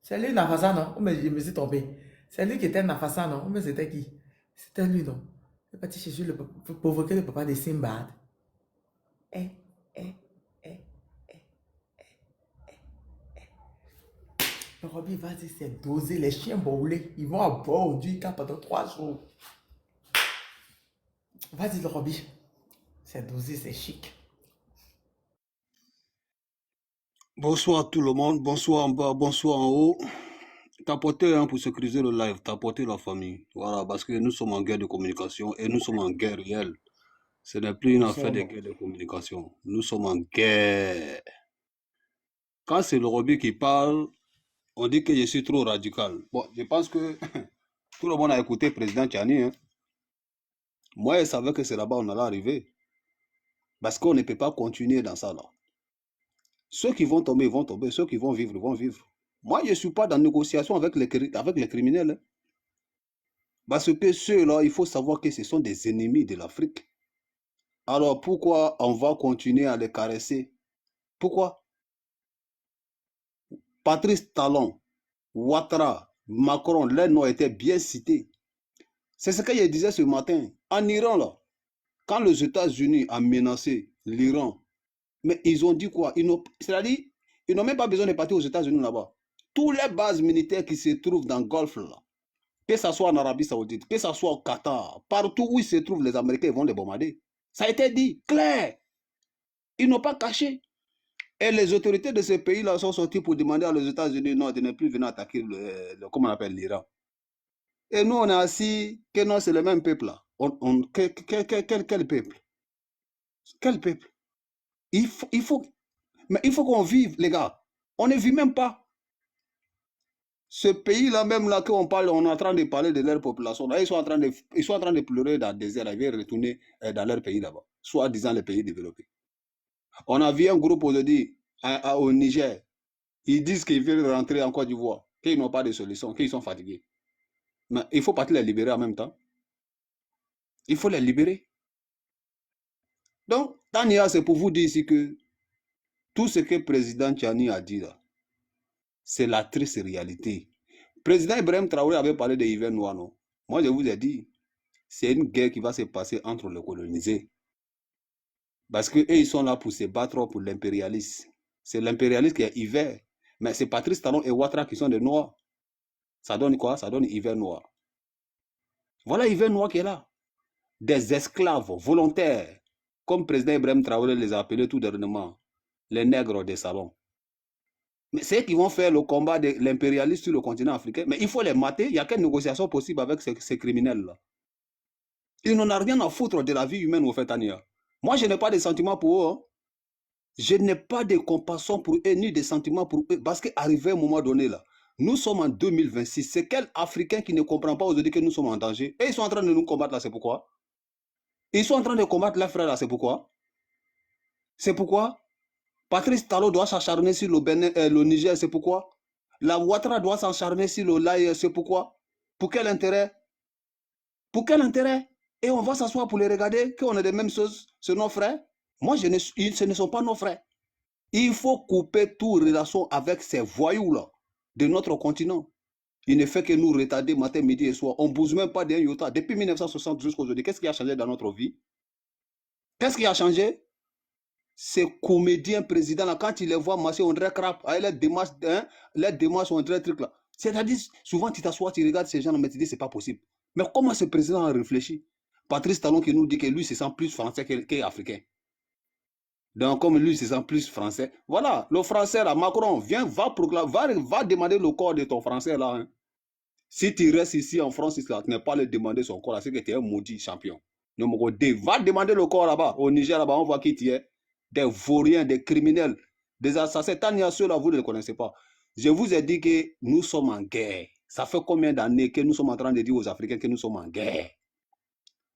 C'est lui, Nafasa, non? Oh, mais je me suis trompé. C'est lui qui était Nafasa, non? Oh, mais c'était qui? C'était lui, non? Il est parti chercher pour provoquer le papa de Simbad. Eh, eh, eh. Le Robbie va dire c'est dosé, les chiens boulés, ils vont avoir du cas pendant 3 jours. Vas-y le Robbie, c'est dosé, c'est chic.
Bonsoir tout le monde, bonsoir en bas, bonsoir en haut. Tapotez pour sécuriser le live, tapotez la famille. Voilà, parce que nous sommes en guerre de communication et nous sommes en guerre réelle. Ce n'est plus une affaire de guerre de communication. Nous sommes en guerre. Quand c'est le Robbie qui parle, on dit que je suis trop radical. Bon, je pense que tout le monde a écouté le président Tchani. Hein. Moi, je savais que c'est là-bas on allait arriver. Parce qu'on ne peut pas continuer dans ça là. Ceux qui vont tomber, vont tomber. Ceux qui vont vivre, vont vivre. Moi, je ne suis pas dans négociation avec les criminels. Hein. Parce que ceux-là, il faut savoir que ce sont des ennemis de l'Afrique. Alors pourquoi on va continuer à les caresser? Pourquoi? Patrice Talon, Ouattara, Macron, leurs noms étaient bien cités. C'est ce que je disais ce matin. En Iran, là, quand les États-Unis ont menacé l'Iran, mais ils ont dit quoi? C'est-à-dire, ils n'ont même pas besoin de partir aux États-Unis là-bas. Toutes les bases militaires qui se trouvent dans le Golfe, là, que ce soit en Arabie Saoudite, que ce soit au Qatar, partout où ils se trouvent, les Américains vont les bombarder. Ça a été dit, clair. Ils n'ont pas caché. Et les autorités de ces pays-là sont sorties pour demander à les États-Unis non, de ne plus venir attaquer comment on appelle l'Iran. Et nous, on a assis que non, c'est le même peuple-là. Quel peuple? Quel peuple? Il faut qu'on vive, les gars. On ne vit même pas. Ce pays-là, même là qu'on parle, on est en train de parler de leur population. Là, ils sont en train de pleurer dans le désert. Ils veulent retourner dans leur pays là-bas, soit disant les pays développés. On a vu un groupe aujourd'hui au Niger. Ils disent qu'ils veulent rentrer en Côte d'Ivoire, qu'ils n'ont pas de solution, qu'ils sont fatigués. Mais il faut pas les libérer en même temps. Il faut les libérer. Donc, Tania, c'est pour vous dire ici que tout ce que le président Tchani a dit là, c'est la triste réalité. Le président Ibrahim Traoré avait parlé de l'hiver noir, non? Moi, je vous ai dit, c'est une guerre qui va se passer entre les colonisés. Parce qu'eux, ils sont là pour se battre pour l'impérialisme. C'est l'impérialisme qui est hiver. Mais c'est Patrice Talon et Ouattara qui sont des noirs. Ça donne quoi? Ça donne hiver noir. Voilà hiver noir qui est là. Des esclaves volontaires, comme le président Ibrahim Traoré les a appelés tout dernièrement, les nègres des salons. Mais c'est eux qui vont faire le combat de l'impérialisme sur le continent africain. Mais il faut les mater. Il n'y a qu'une négociation possible avec ces criminels-là. Ils n'en ont rien à foutre de la vie humaine au fait, Tania. Moi, je n'ai pas de sentiments pour eux. Hein. Je n'ai pas de compassion pour eux, ni de sentiments pour eux. Parce qu'arrivé à un moment donné, là, nous sommes en 2026. C'est quel Africain qui ne comprend pas aujourd'hui que nous sommes en danger? Et ils sont en train de nous combattre là, c'est pourquoi? Ils sont en train de combattre leurs frères là, c'est pourquoi? C'est pourquoi? Patrice Talon doit s'acharner sur le Niger, c'est pourquoi? La Ouattara doit s'acharner sur le Laye, c'est pourquoi? Pour quel intérêt? Pour quel intérêt? Et on va s'asseoir pour les regarder, qu'on a les mêmes choses, c'est nos frères. Moi, ce ne sont pas nos frères. Il faut couper toute relation avec ces voyous-là de notre continent. Il ne fait que nous retarder matin, midi et soir. On ne bouge même pas d'un iota. Depuis 1960 jusqu'à aujourd'hui, qu'est-ce qui a changé dans notre vie? Qu'est-ce qui a changé? Ces comédiens présidents, là, quand ils les voient marcher, on dirait crap. Les démarches, on dirait truc là. C'est-à-dire, souvent, tu t'assois, tu regardes ces gens, mais tu dis, c'est pas possible. Mais comment ce président a réfléchi? Patrice Talon qui nous dit que lui se sent plus français qu'africain. Donc, comme lui se sent plus français, voilà, le français là, Macron, viens, va demander le corps de ton français là. Hein. Si tu restes ici en France, tu n'es pas le demander son corps là, c'est que tu es un maudit champion. Numéro 2, va demander le corps là-bas, au Niger là-bas, on voit qui tu es. Des vauriens, des criminels, des assassins. Tania, ceux-là, vous ne les connaissez pas. Je vous ai dit que nous sommes en guerre. Ça fait combien d'années que nous sommes en train de dire aux Africains que nous sommes en guerre?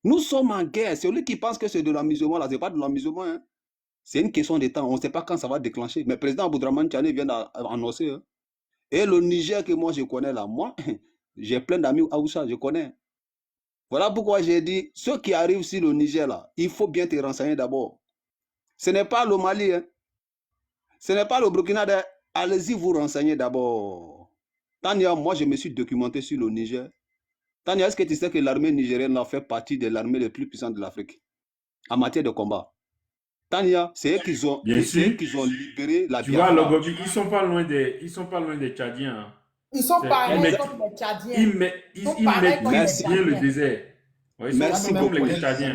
Nous sommes en guerre. Celui qui pense que c'est de l'amusement, là, ce n'est pas de l'amusement. Hein. C'est une question de temps. On ne sait pas quand ça va déclencher. Mais le président Aboudraman Tchani vient d'annoncer. Hein. Et le Niger que moi je connais là, moi, j'ai plein d'amis à Oussa, je connais. Voilà pourquoi j'ai dit, ceux qui arrivent sur le Niger là, il faut bien te renseigner d'abord. Ce n'est pas le Mali, hein. Ce n'est pas le Burkina. Allez-y vous renseigner d'abord. Tania, moi je me suis documenté sur le Niger. Tania, est-ce que tu sais que l'armée nigérienne a fait partie de l'armée les plus puissantes de l'Afrique en matière de combat? Tania, c'est eux qui ont libéré la
Tu vois, Logobi, ils sont pas loin des Tchadiens. Hein.
Ils sont pareils comme les Tchadiens.
Ils maîtrisent bien le désert. Ouais, ils sont comme les Tchadiens.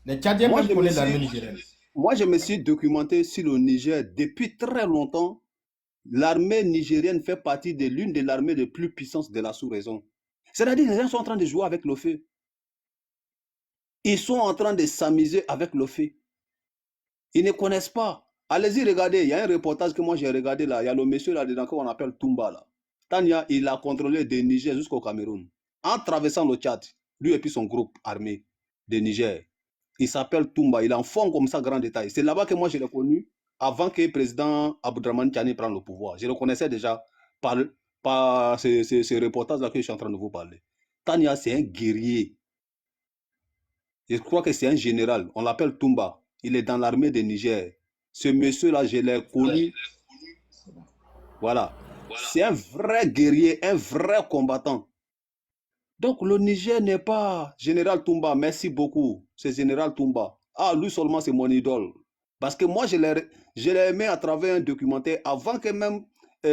Les Tchadiens même connaissent l'armée nigérienne.
Moi, je me suis documenté sur le Niger depuis très longtemps. L'armée nigérienne fait partie de l'une des armées les plus puissantes de la sous-région. C'est-à-dire que les gens sont en train de jouer avec le feu. Ils sont en train de s'amuser avec le feu. Ils ne connaissent pas. Allez-y, regardez. Il y a un reportage que moi j'ai regardé là. Il y a le monsieur là-dedans qu'on appelle Toumba là. Tania, il a contrôlé de Niger jusqu'au Cameroun. En traversant le Tchad, lui et puis son groupe armé de Niger. Il s'appelle Toumba. Il en fond comme ça, grand détail. C'est là-bas que moi je l'ai connu avant que le président Abdraman Tiani prenne le pouvoir. Je le connaissais déjà par ce reportage-là que je suis en train de vous parler. Tania, c'est un guerrier. Je crois que c'est un général. On l'appelle Toumba. Il est dans l'armée de Niger. Ce monsieur-là, je l'ai connu. Voilà. C'est un vrai guerrier, un vrai combattant. Donc, le Niger n'est pas Général Toumba. Merci beaucoup. C'est Général Toumba. Ah, lui seulement, c'est mon idole. Parce que moi, je l'ai aimé à travers un documentaire avant que même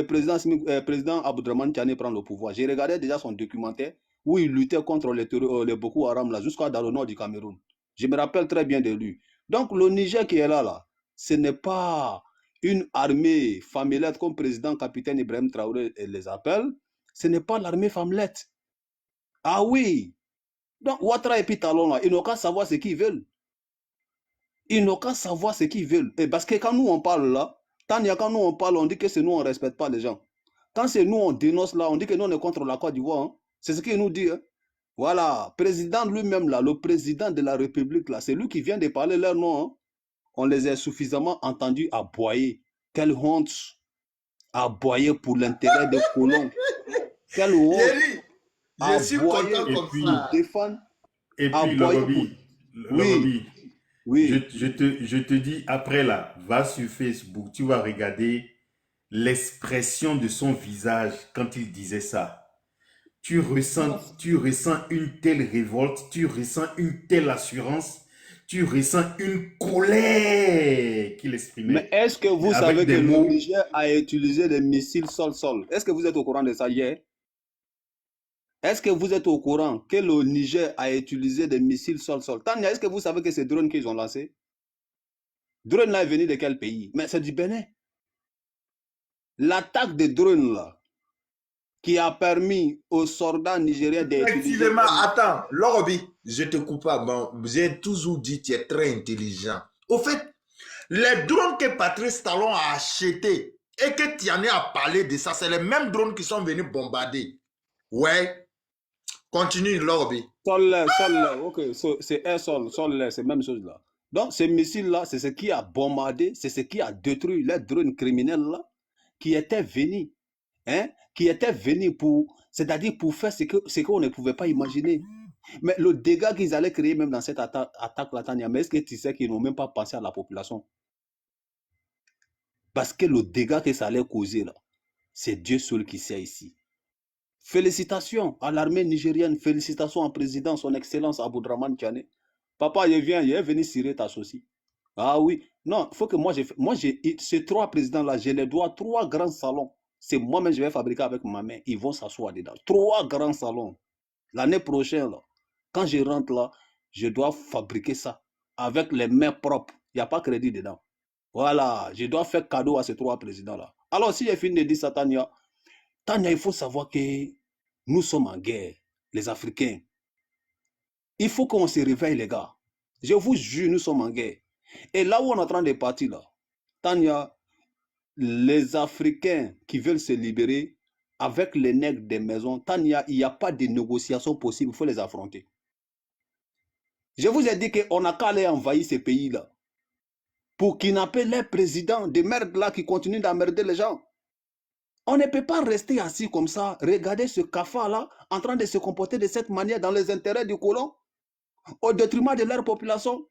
président Abdraman Tiani prenne le pouvoir. J'ai regardé déjà son documentaire où il luttait contre les Boko Haram là, jusqu'à dans le nord du Cameroun. Je me rappelle très bien de lui. Donc, le Niger qui est là, ce n'est pas une armée familette comme président capitaine Ibrahim Traoré les appelle. Ce n'est pas l'armée familette. Ah oui. Donc, Ouattara et puis Talon, là, ils n'ont qu'à savoir ce qu'ils veulent. Ils n'ont qu'à savoir ce qu'ils veulent. Et parce que quand nous on parle là, Tania, quand nous on parle, on dit que c'est nous, on ne respecte pas les gens. Quand c'est nous, on dénonce là, on dit que nous, on est contre la Côte d'Ivoire. Hein. C'est ce qu'il nous dit. Hein. Voilà. Président lui-même là, le président de la République là, c'est lui qui vient de parler leur nom. Hein. On les a suffisamment entendus aboyer. Quelle honte. Aboyer pour l'intérêt des colons. Quelle honte.
Je suis content comme ça.
Défendre.
Et puis, Logobi, oui. Je te dis, après là, va sur Facebook, tu vas regarder l'expression de son visage quand il disait ça. Tu ressens une telle révolte, tu ressens une telle assurance, tu ressens une colère qu'il exprimait.
Mais est-ce que vous savez que le Niger a utilisé des missiles sol-sol? Est-ce que vous êtes au courant de ça hier? Est-ce que vous êtes au courant que le Niger a utilisé des missiles sol-sol? Tania, est-ce que vous savez que ces drones qu'ils ont lancés? Drone là est venu de quel pays? Mais c'est du Bénin. L'attaque des drones là, qui a permis aux soldats nigériens d'utiliser...
Effectivement, attends, Lorobi, je te coupe pas. Bon, j'ai toujours dit que tu es très intelligent. Au fait, les drones que Patrice Talon a achetés et que Tiani a parlé de ça, c'est les mêmes drones qui sont venus bombarder. Ouais. Continue, Lorobi.
Sol, ok, c'est un sol, c'est la même chose là. Donc, ces missiles-là, c'est ce qui a bombardé, c'est ce qui a détruit les drones criminels là, qui étaient venus, hein, pour, c'est-à-dire pour faire ce qu'on ne pouvait pas imaginer. Mais le dégât qu'ils allaient créer même dans cette attaque-là, Tania, mais est-ce que tu sais qu'ils n'ont même pas pensé à la population? Parce que le dégât que ça allait causer là, c'est Dieu seul qui sait ici. Félicitations à l'armée nigérienne, félicitations au président, son excellence Abdraman Tiani. Papa, il est venu cirer ta saucisse. Ah oui, non, il faut que moi j'ai ces trois présidents-là, je les dois 3 grands salons. C'est moi-même, je vais fabriquer avec ma main. Ils vont s'asseoir dedans. 3 grands salons. L'année prochaine, là, quand je rentre là, je dois fabriquer ça avec les mains propres. Il n'y a pas crédit dedans. Voilà, je dois faire cadeau à ces 3 présidents-là. Alors, si j'ai fini de dire ça, Tania, il faut savoir que nous sommes en guerre, les Africains. Il faut qu'on se réveille, les gars. Je vous jure, nous sommes en guerre. Et là où on est en train de partir, là, Tania, les Africains qui veulent se libérer avec les nègres des maisons, Tania, il n'y a pas de négociation possible, il faut les affronter. Je vous ai dit qu'on n'a qu'à aller envahir ces pays-là pour kidnapper les présidents de merde là qui continuent d'emmerder les gens. On ne peut pas rester assis comme ça, regarder ce cafard-là en train de se comporter de cette manière dans les intérêts du colon, au détriment de leur population,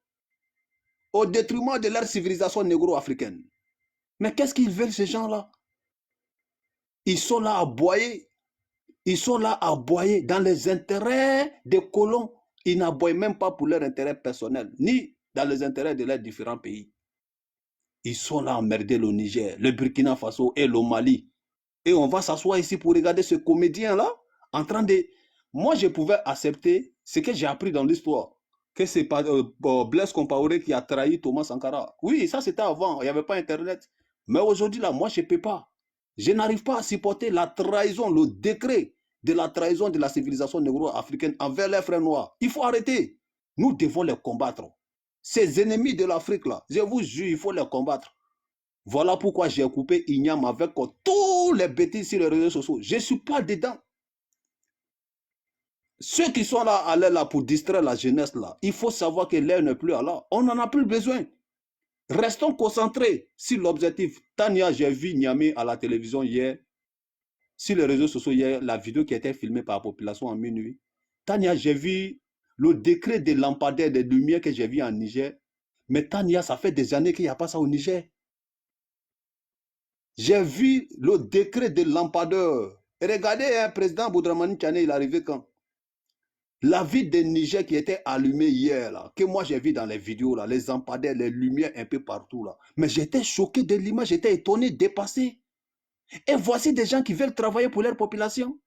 au détriment de leur civilisation négro-africaine. Mais qu'est-ce qu'ils veulent, ces gens-là? Ils sont là à aboyer. Ils sont là à aboyer dans les intérêts des colons. Ils n'aboient même pas pour leur intérêt personnel, ni dans les intérêts de leurs différents pays. Ils sont là à emmerder le Niger, le Burkina Faso et le Mali. Et on va s'asseoir ici pour regarder ce comédien-là en train de... Moi, je pouvais accepter ce que j'ai appris dans l'histoire, que c'est pas Blaise Compaoré qui a trahi Thomas Sankara. Oui, ça c'était avant, il n'y avait pas Internet. Mais aujourd'hui, là, moi, je ne peux pas. Je n'arrive pas à supporter la trahison, le décret de la trahison de la civilisation négro-africaine envers les frères noirs. Il faut arrêter. Nous devons les combattre. Ces ennemis de l'Afrique, là, je vous jure, il faut les combattre. Voilà pourquoi j'ai coupé Ignam avec tous les bêtises sur les réseaux sociaux. Je ne suis pas dedans. Ceux qui sont là, allés là pour distraire la jeunesse, là, il faut savoir que l'air n'est plus là. On n'en a plus besoin. Restons concentrés sur l'objectif. Tania, j'ai vu Niamey à la télévision hier, sur les réseaux sociaux hier, la vidéo qui a été filmée par la population en minuit. Tania, j'ai vu le décret des lampadaires, des lumières que j'ai vu en Niger. Mais Tania, ça fait des années qu'il n'y a pas ça au Niger. J'ai vu le décret des lampadaires. Et regardez, hein, président Boudramani Tchane, il est arrivé quand? La ville de Niger qui était allumée hier, là, que moi j'ai vu dans les vidéos, là, les lampadaires, les lumières un peu partout. Là. Mais j'étais choqué de l'image, j'étais étonné, dépassé. Et voici des gens qui veulent travailler pour leur population.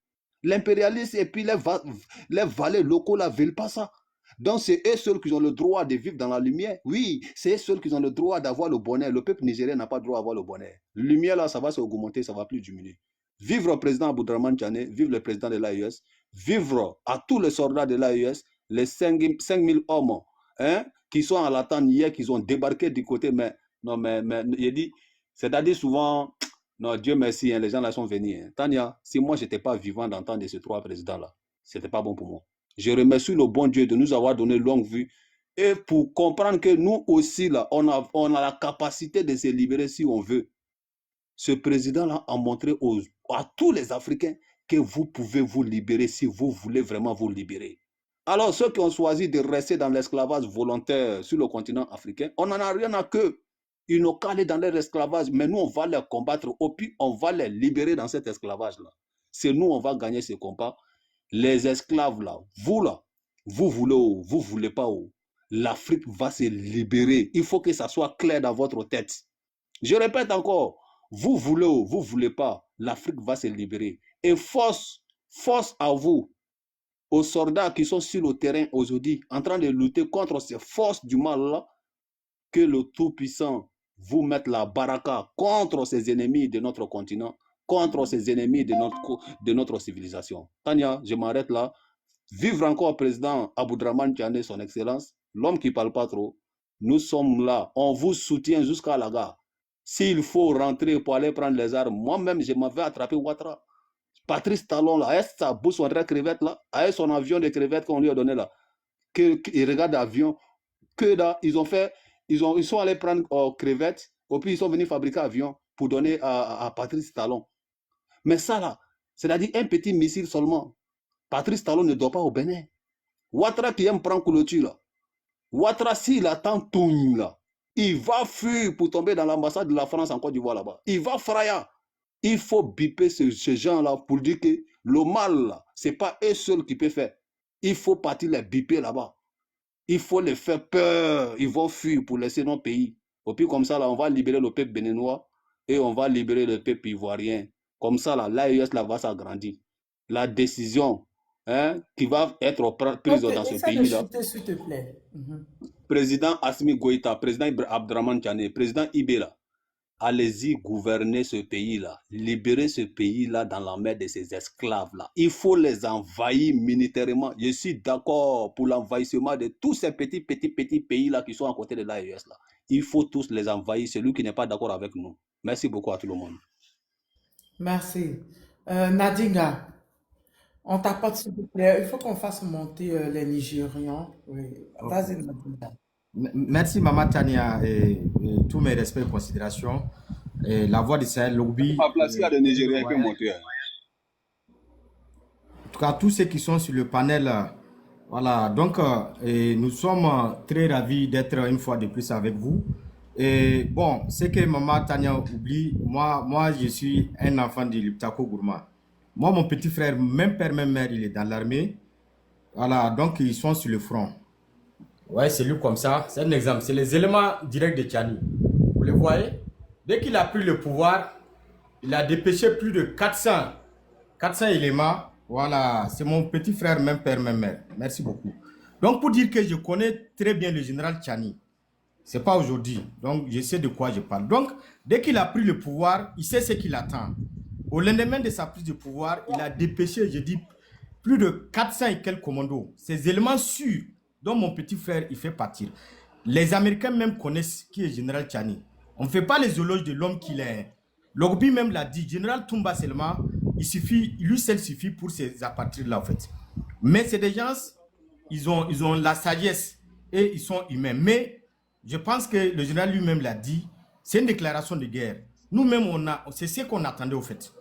L'impérialisme et puis les valets locaux ne veulent pas ça. Donc c'est eux seuls qui ont le droit de vivre dans la lumière. Oui, c'est eux seuls qui ont le droit d'avoir le bonheur. Le peuple nigérien n'a pas le droit d'avoir le bonheur. La lumière là, ça va s'augmenter, ça ne va plus diminuer. Vivre le président Aboudraman Tchane, vivre le président de l'AES, vivre à tous les soldats de l'AES, les 5000 hommes hein, qui sont à l'attente hier, qui ont débarqué du côté, mais il dit, c'est-à-dire souvent, non, Dieu merci, hein, les gens là sont venus. Hein. Tania, si moi je n'étais pas vivant d'entendre ces trois présidents-là, ce n'était pas bon pour moi. Je remercie le bon Dieu de nous avoir donné longue vue et pour comprendre que nous aussi, là, on a la capacité de se libérer si on veut. Ce président-là a montré à tous les Africains que vous pouvez vous libérer si vous voulez vraiment vous libérer. Alors, ceux qui ont choisi de rester dans l'esclavage volontaire sur le continent africain, on n'en a rien à qu'eux. Ils n'ont qu'à aller dans leur esclavage, mais nous, on va les combattre, et puis on va les libérer dans cet esclavage-là. C'est nous, on va gagner ce combat. Les esclaves, là, vous voulez ou vous voulez pas, l'Afrique va se libérer. Il faut que ça soit clair dans votre tête. Je répète encore, vous voulez ou vous voulez pas, l'Afrique va se libérer. Et force à vous, aux soldats qui sont sur le terrain aujourd'hui, en train de lutter contre ces forces du mal-là, que le Tout-Puissant vous mette la baraka contre ces ennemis de notre continent, contre ces ennemis de notre civilisation. Tania, je m'arrête là. Vivre encore président Aboudraman Tchane, son excellence, l'homme qui ne parle pas trop. Nous sommes là, on vous soutient jusqu'à la gare. S'il faut rentrer pour aller prendre les armes, moi-même, je m'avais attrapé Ouattara. Patrice Talon, là, avec sa bouche, son crevette, là, avec son avion de crevettes qu'on lui a donné là, il regarde l'avion, que là, ils sont allés prendre crevettes, et puis ils sont venus fabriquer avion pour donner à Patrice Talon. Mais ça là, c'est-à-dire un petit missile seulement. Patrice Talon ne doit pas au Bénin. Ouattara qui aime prendre clôture là. Ouattara, s'il attend tout là, il va fuir pour tomber dans l'ambassade de la France en Côte d'Ivoire là-bas. Il va fraya. Il faut biper ces gens-là pour dire que le mal, ce n'est pas eux seuls qui peuvent faire. Il faut partir les biper là-bas. Il faut les faire peur. Ils vont fuir pour laisser nos pays. Et puis comme ça, là, on va libérer le peuple béninois et on va libérer le peuple ivoirien. Comme ça, là, l'AES là, va s'agrandir. La décision qui va être prise dans ce pays-là.
S'il te plaît.
Président Assimi Goïta, président Abdraman Tchane, président Ibela. Allez-y gouverner ce pays-là, libérer ce pays-là dans la main de ces esclaves-là. Il faut les envahir militairement. Je suis d'accord pour l'envahissement de tous ces petits pays-là qui sont à côté de l'AES. Il faut tous les envahir, celui qui n'est pas d'accord avec nous. Merci beaucoup à tout le monde.
Merci. Nadinga, on t'apporte s'il vous plaît. Il faut qu'on fasse monter les Nigérians. Oui. Vas-y, Nadinga.
Merci Maman Tania et tous mes respects et considérations. Et la voix de Sahel Lobby.
En
tout cas, tous ceux qui sont sur le panel Voilà, donc nous sommes très ravis d'être une fois de plus avec vous. Et bon, ce que Maman Tania oublie, moi je suis un enfant de Liptako Gourma. Moi, mon petit frère, même père, même mère, il est dans l'armée. Voilà, donc ils sont sur le front. Ouais, c'est lui comme ça. C'est un exemple. C'est les éléments directs de Tchani. Vous les voyez? Dès qu'il a pris le pouvoir, il a dépêché plus de 400 éléments. Voilà, c'est mon petit frère, même père, même mère. Merci beaucoup. Donc, pour dire que je connais très bien le général Tchani, c'est pas aujourd'hui. Donc, je sais de quoi je parle. Donc, dès qu'il a pris le pouvoir, il sait ce qu'il attend. Au lendemain de sa prise de pouvoir, il a dépêché, je dis, plus de 400 et quelques commandos. Ces éléments sûrs dont mon petit frère, il fait partir. Les Américains même connaissent qui est général Tchani. On ne fait pas les éloges de l'homme qu'il est. Logby même l'a dit, général Toumba seulement, lui seul suffit pour ces apatrides-là, en fait. Mais c'est des gens, ils ont la sagesse et ils sont humains. Mais je pense que le général lui-même l'a dit, c'est une déclaration de guerre. Nous-mêmes, c'est ce qu'on attendait, au fait.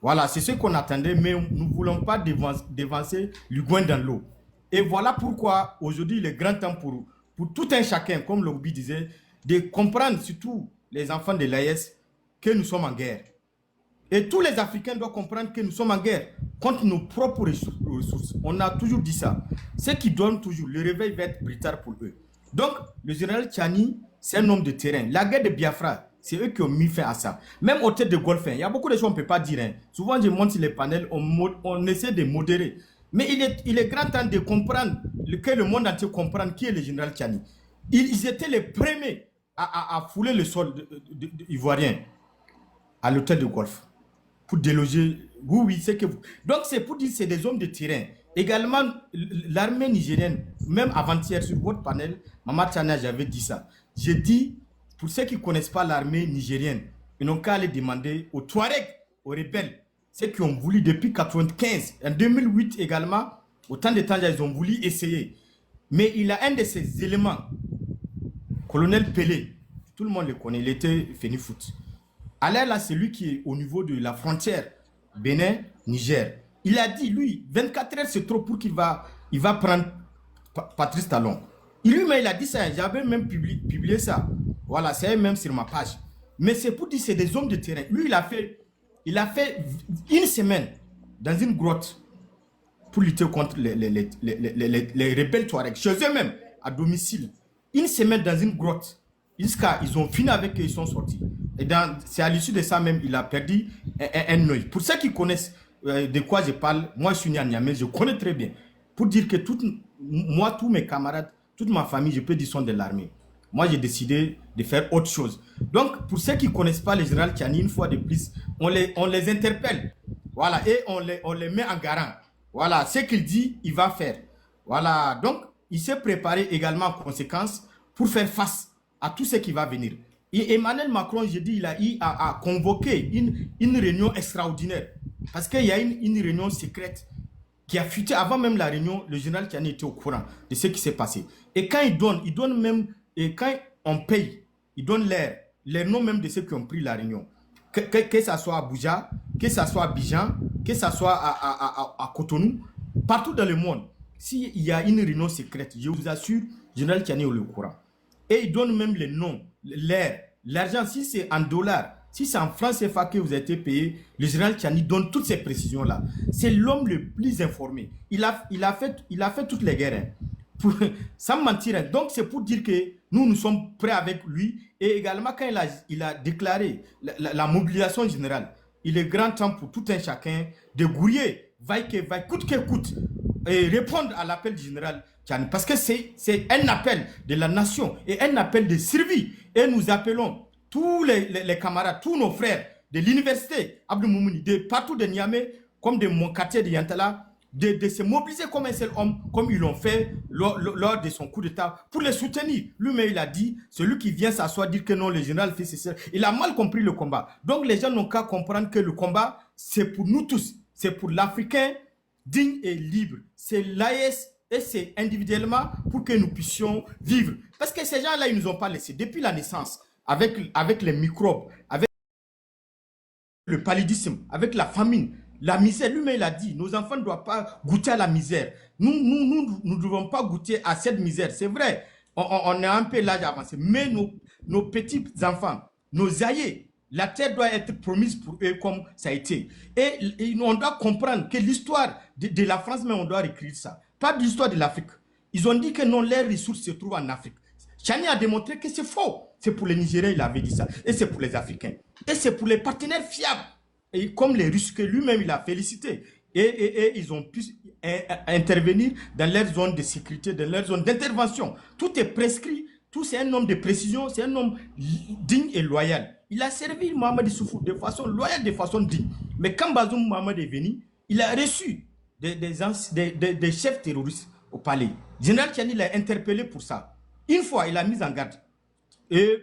Voilà, c'est ce qu'on attendait, mais nous ne voulons pas dévancer l'Uguin dans l'eau. Et voilà pourquoi, aujourd'hui, il est grand temps pour tout un chacun, comme Logby disait, de comprendre, surtout les enfants de l'AES, que nous sommes en guerre. Et tous les Africains doivent comprendre que nous sommes en guerre contre nos propres ressources. On a toujours dit ça. Ce qui donne toujours, le réveil va être plus tard pour eux. Donc, le général Tchani, c'est un homme de terrain. La guerre de Biafra, c'est eux qui ont mis fin à ça. Même au tête de Golfe, il y a beaucoup de choses qu'on ne peut pas dire. Hein. Souvent, je monte sur les panels, on essaie de modérer. Mais il est grand temps de comprendre, que le monde entier comprenne qui est le général Tchani. Ils étaient les premiers à fouler le sol ivoirien à l'hôtel de Golfe pour déloger. Oui, c'est que vous. Donc, c'est pour dire que c'est des hommes de terrain. Également, l'armée nigérienne, même avant-hier sur votre panel, Maman Tchana, j'avais dit ça. J'ai dit, pour ceux qui ne connaissent pas l'armée nigérienne, ils n'ont qu'à aller demander aux Touaregs, aux rebelles, ceux qui ont voulu depuis 1995, en 2008 également, autant de temps, ils ont voulu essayer. Mais il a un de ces éléments, colonel Pelé, tout le monde le connaît, il était Fenifoot. Alors là, c'est lui qui est au niveau de la frontière Bénin-Niger. Il a dit, lui, 24 heures, c'est trop pour qu'il va prendre Patrice Talon. Lui-même, il a dit ça. J'avais même publié ça. Voilà, c'est même sur ma page. Mais c'est pour dire que c'est des hommes de terrain. Lui, il a fait une semaine dans une grotte pour lutter contre les rebelles Touaregs. Chez eux-mêmes, à domicile. Une semaine dans une grotte. Ils ont fini avec eux, ils sont sortis. Et c'est à l'issue de ça même, il a perdu un œil. Pour ceux qui connaissent de quoi je parle, moi je suis né à Niamey, je connais très bien. Pour dire que moi, tous mes camarades, toute ma famille, je peux dire, sont de l'armée. Moi, j'ai décidé de faire autre chose. Donc, pour ceux qui ne connaissent pas le général Tchani, une fois de plus, on les interpelle. Voilà, et on les met en garant. Voilà, ce qu'il dit, il va faire. Voilà, donc, il s'est préparé également en conséquence pour faire face à tout ce qui va venir. Et Emmanuel Macron, j'ai dit, il a convoqué une réunion extraordinaire. Parce qu'il y a une réunion secrète qui a fuité avant même la réunion. Le général Tchani était au courant de ce qui s'est passé. Et quand il donne même, et quand on paye, il donne les noms même de ceux qui ont pris la réunion. Que ça soit à Abuja, que ça soit à Abidjan, que ça soit à Cotonou, partout dans le monde. S'il y a une réunion secrète, je vous assure, le général Tchani est au courant. Et il donne même les noms, l'argent, si c'est en dollars, si c'est en francs CFA que vous avez été payé, le général Tchani donne toutes ces précisions-là. C'est l'homme le plus informé. Il a fait toutes les guerres. Hein, sans mentir. Hein. Donc, c'est pour dire que nous sommes prêts avec lui. Et également, quand il a déclaré la mobilisation générale, il est grand temps pour tout un chacun de gouiller, vaille que vaille, coûte que coûte, et répondre à l'appel du général Tchani. Parce que c'est un appel de la nation et un appel de survie. Et nous appelons tous les camarades, tous nos frères de l'université Abdou Moumouni, de partout de Niamey, comme de mon quartier de Yantala, de se mobiliser comme un seul homme, comme ils l'ont fait lors de son coup d'État, pour les soutenir. Lui-même, il a dit, celui qui vient s'asseoir, dire que non, le général fait ceci. Il a mal compris le combat. Donc, les gens n'ont qu'à comprendre que le combat, c'est pour nous tous. C'est pour l'Africain digne et libre. C'est l'AES et c'est individuellement pour que nous puissions vivre. Parce que ces gens-là, ils ne nous ont pas laissé. Depuis la naissance, avec les microbes, avec le paludisme, avec la famine, La misère, lui-même, il a dit, nos enfants ne doivent pas goûter à la misère. Nous ne devons pas goûter à cette misère. C'est vrai, on est un peu l'âge avancé, mais nos petits-enfants, nos aïeux, la terre doit être promise pour eux comme ça a été. Et on doit comprendre que l'histoire de la France, mais on doit écrire ça. Pas de l'histoire de l'Afrique. Ils ont dit que non, les ressources se trouvent en Afrique. Chani a démontré que c'est faux. C'est pour les Nigériens, il avait dit ça. Et c'est pour les Africains. Et c'est pour les partenaires fiables. Et comme les Russes, que lui-même, il a félicité. Et ils ont pu intervenir dans leur zone de sécurité, dans leur zone d'intervention. Tout est prescrit. Tout, c'est un homme de précision. C'est un homme digne et loyal. Il a servi Mohamed Issoufou de façon loyale, de façon digne. Mais quand Bazoum Mohamed est venu, il a reçu des chefs terroristes au palais. Général Tchani l'a interpellé pour ça. Une fois, il a mis en garde. Et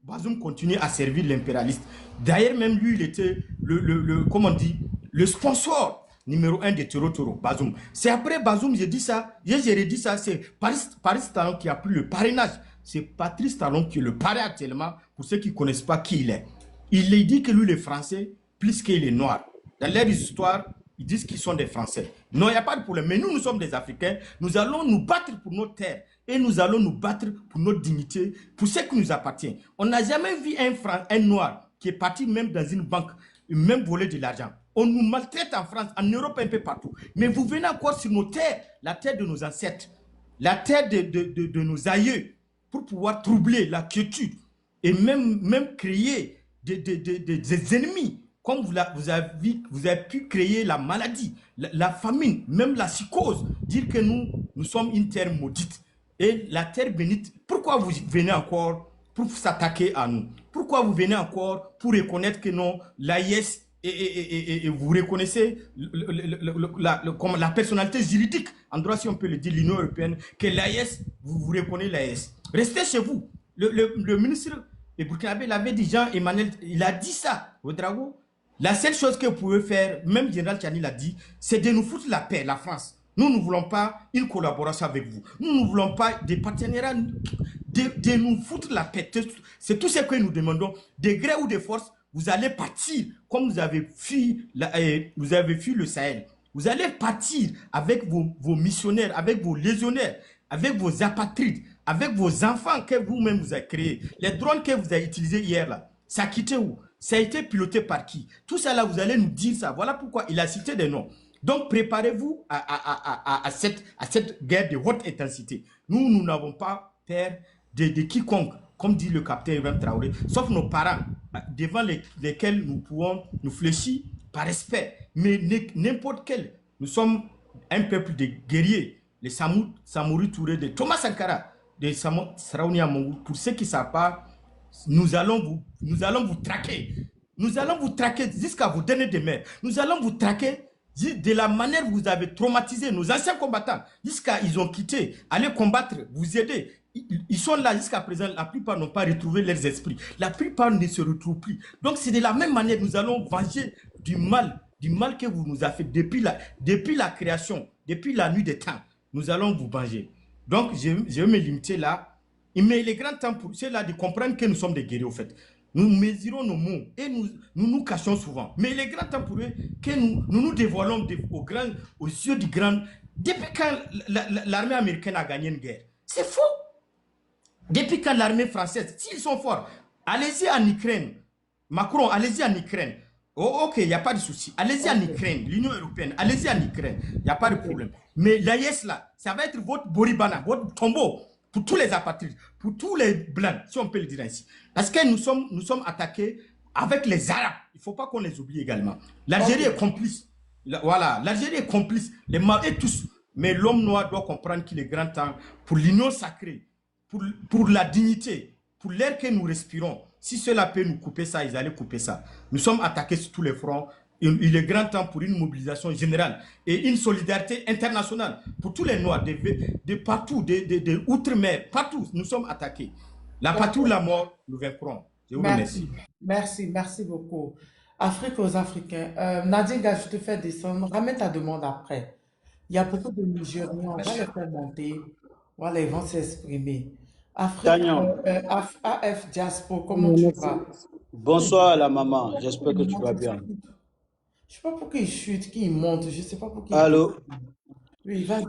Bazoum continue à servir l'impérialiste. D'ailleurs, même lui, il était comment on dit, le sponsor numéro 1 de Toro, Bazoum. C'est après Bazoum, j'ai dit ça, j'ai redit ça, c'est Paris Talon qui a pris le parrainage. C'est Patrice Talon qui est le parrain actuellement, pour ceux qui ne connaissent pas qui il est. Il dit que lui, il est français, plus qu'il est noir. Dans leur histoire, ils disent qu'ils sont des Français. Non, il n'y a pas de problème. Mais nous sommes des Africains. Nous allons nous battre pour notre terre. Et nous allons nous battre pour notre dignité, pour ce qui nous appartient. On n'a jamais vu un noir qui est parti même dans une banque, même voler de l'argent. On nous maltraite en France, en Europe, un peu partout. Mais vous venez encore sur nos terres, la terre de nos ancêtres, la terre de nos aïeux, pour pouvoir troubler la quiétude et même créer des ennemis. Comme vous avez pu créer la maladie, la famine, même la psychose, dire que nous sommes une terre maudite. Et la terre bénite, pourquoi vous venez encore pour s'attaquer à nous? Pourquoi vous venez encore pour reconnaître que non, l'AIS, et vous reconnaissez comme la personnalité juridique, en droit si on peut le dire, l'Union européenne, que l'AIS, vous reconnaissez l'AIS. Restez chez vous. Le ministre de Burkinabé l'avait dit, Jean-Emmanuel, il a dit ça, Ouedraogo. La seule chose que vous pouvez faire, même Général Tchani l'a dit, c'est de nous foutre la paix, la France. Nous ne voulons pas une collaboration avec vous. Nous ne voulons pas des partenariats, de nous foutre la paix. C'est tout ce que nous demandons. De gré ou de force, vous allez partir comme vous avez fui le Sahel. Vous allez partir avec vos missionnaires, avec vos légionnaires, avec vos apatrides, avec vos enfants que vous-même vous avez créés. Les drones que vous avez utilisés hier, là, ça a quitté où? Ça a été piloté par qui? Tout ça là, vous allez nous dire ça. Voilà pourquoi il a cité des noms. Donc, préparez-vous à cette guerre de haute intensité. Nous n'avons pas peur de quiconque, comme dit le capitaine Ibrahim Traoré, sauf nos parents, devant lesquels nous pouvons nous fléchir par respect. Mais n'importe quel, nous sommes un peuple de guerriers. Les Samori Touré, de Thomas Sankara, de Sarauni Amongou. Pour ceux qui ne savent pas, nous allons vous traquer. Nous allons vous traquer jusqu'à vous donner des mers. Nous allons vous traquer de la manière où vous avez traumatisé nos anciens combattants, jusqu'à ils ont quitté, aller combattre, vous aider. Ils sont là jusqu'à présent, la plupart n'ont pas retrouvé leurs esprits. La plupart ne se retrouvent plus. Donc c'est de la même manière que nous allons venger du mal que vous nous avez fait depuis la création, depuis la nuit des temps. Nous allons vous venger. Donc je vais me limiter là. Mais il est grand temps pour ceux-là de comprendre que nous sommes des guerriers au fait. Nous mesurons nos mots et nous cachons souvent. Mais il est grand temps pour eux que nous dévoilons aux yeux du grand. Depuis quand l'armée américaine a gagné une guerre? C'est faux. Depuis quand l'armée française, s'ils sont forts, allez-y en Ukraine. Macron, allez-y en Ukraine. Oh, ok, il n'y a pas de souci. Allez-y en Ukraine, l'Union européenne, allez-y en Ukraine. Il n'y a pas de problème. Mais l'AIS là, ça va être votre Boribana, votre tombeau. Pour tous les apatrides, pour tous les blancs, si on peut le dire ainsi. Parce que nous sommes attaqués avec les Arabes. Il ne faut pas qu'on les oublie également. L'Algérie est complice. Voilà, l'Algérie est complice. Les Maliens et tous. Mais l'homme noir doit comprendre qu'il est grand temps pour l'union sacrée, pour la dignité, pour l'air que nous respirons. Si cela peut nous couper ça, ils allaient couper ça. Nous sommes attaqués sur tous les fronts. Il est grand temps pour une mobilisation générale et une solidarité internationale pour tous les Noirs de partout, de outre-mer, partout, nous sommes attaqués. La patrie ou la mort, nous vaincrons. Je vous remercie.
Merci beaucoup. Afrique aux Africains. Nadinga, je te fais descendre. Ramène ta demande après. Il y a beaucoup de Nigériens, on va les faire monter. Voilà, ils vont s'exprimer. AF Diaspo, comment tu vas?
Bonsoir à la maman, j'espère que tu vas bien.
Je sais pas pourquoi il chute, qu'il monte, je sais pas pourquoi il...
Allô?
Oui, vas-y.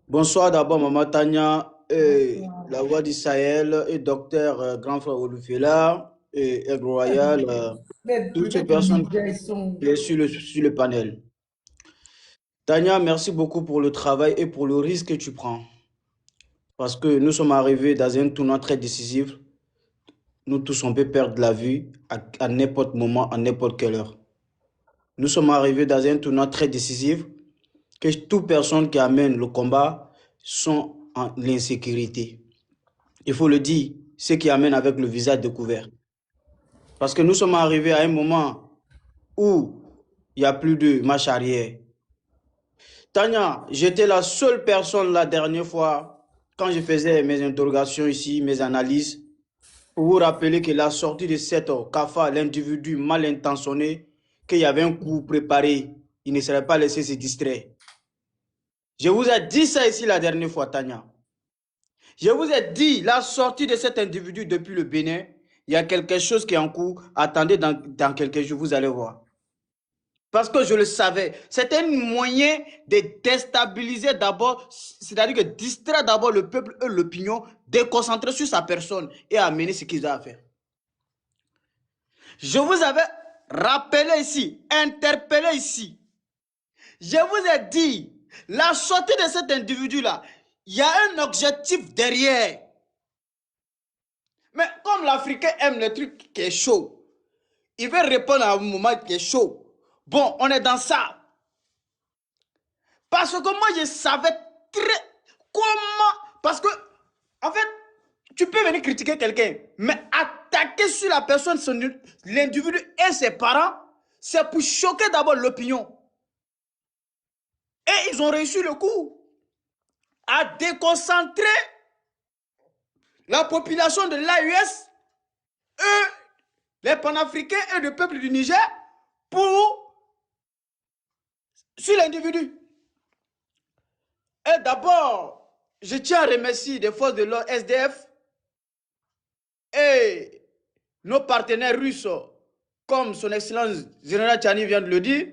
Bonsoir d'abord, Maman Tania, et la voix du Sahel, et docteur Grand Frère Olufela, et Aigle Royal, toutes ces personnes qui sont sur le panel. Tania, merci beaucoup pour le travail et pour le risque que tu prends. Parce que nous sommes arrivés dans un tournant très décisif. Nous tous, on peut perdre la vie à n'importe moment, à n'importe quelle heure. Nous sommes arrivés dans un tournant très décisif que toute personne qui amène le combat sont en l'insécurité. Il faut le dire, ceux qui amènent avec le visage découvert. Parce que nous sommes arrivés à un moment où il n'y a plus de marche arrière. Tania, j'étais la seule personne la dernière fois, quand je faisais mes interrogations ici, mes analyses, pour vous rappeler que la sortie de cette CAFA, l'individu mal intentionné, qu'il y avait un coup préparé, il ne serait pas laissé se distraire. Je vous ai dit ça ici la dernière fois, Tania. Je vous ai dit, la sortie de cet individu depuis le Bénin, il y a quelque chose qui est en cours. Attendez, dans quelques jours, vous allez voir. Parce que je le savais. C'était un moyen de déstabiliser d'abord, c'est-à-dire que distraire d'abord le peuple et l'opinion, déconcentrer sur sa personne et amener ce qu'ils ont à faire. Je vous avais rappelé ici, interpellé ici. Je vous ai dit, la sortie de cet individu-là, il y a un objectif derrière. Mais comme l'Africain aime le truc qui est chaud, il veut répondre à un moment qui est chaud. Bon, on est dans ça. Parce que moi, je savais comment... Parce que, en fait, tu peux venir critiquer quelqu'un, mais attaquer sur la personne, l'individu et ses parents, c'est pour choquer d'abord l'opinion. Et ils ont réussi le coup à déconcentrer la population de l'AUS, eux, les panafricains et le peuple du Niger, sur l'individu. Et d'abord, je tiens à remercier les forces de l'ordre SDF et nos partenaires russes, comme son Excellence Général Tchani vient de le dire,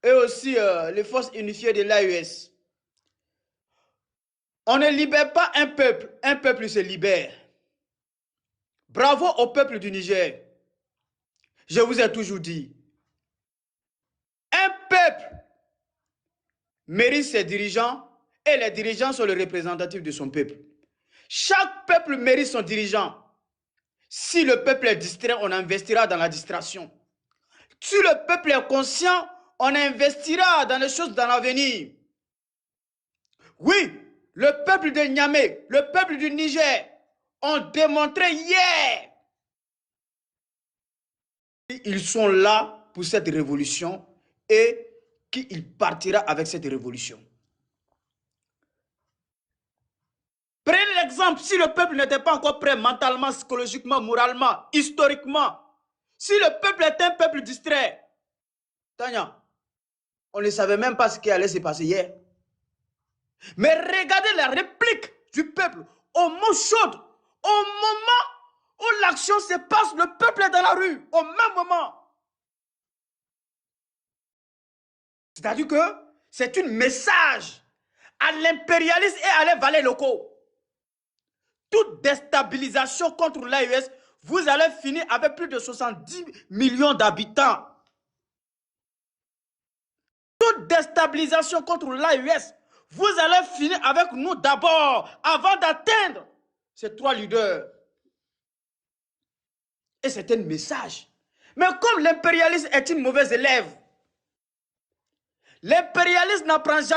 et aussi les forces unifiées de l'AES. On ne libère pas un peuple se libère. Bravo au peuple du Niger. Je vous ai toujours dit, un peuple mérite ses dirigeants et les dirigeants sont les représentatifs de son peuple. Chaque peuple mérite son dirigeant. Si le peuple est distrait, on investira dans la distraction. Si le peuple est conscient, on investira dans les choses dans l'avenir. Oui, le peuple de Niamey, le peuple du Niger ont démontré hier qu'ils sont là pour cette révolution et qu'il partira avec cette révolution. Prenez l'exemple, si le peuple n'était pas encore prêt mentalement, psychologiquement, moralement, historiquement, si le peuple est un peuple distrait, Tania, on ne savait même pas ce qui allait se passer hier. Mais regardez la réplique du peuple au mot chaud, au moment où l'action se passe, le peuple est dans la rue, au même moment. C'est-à-dire que c'est un message à l'impérialisme et à les valets locaux. Toute déstabilisation contre l'AES, vous allez finir avec plus de 70 millions d'habitants. Toute déstabilisation contre l'AES, vous allez finir avec nous d'abord, avant d'atteindre ces 3 leaders. Et c'est un message. Mais comme l'impérialisme est une mauvaise élève, l'impérialisme n'apprend jamais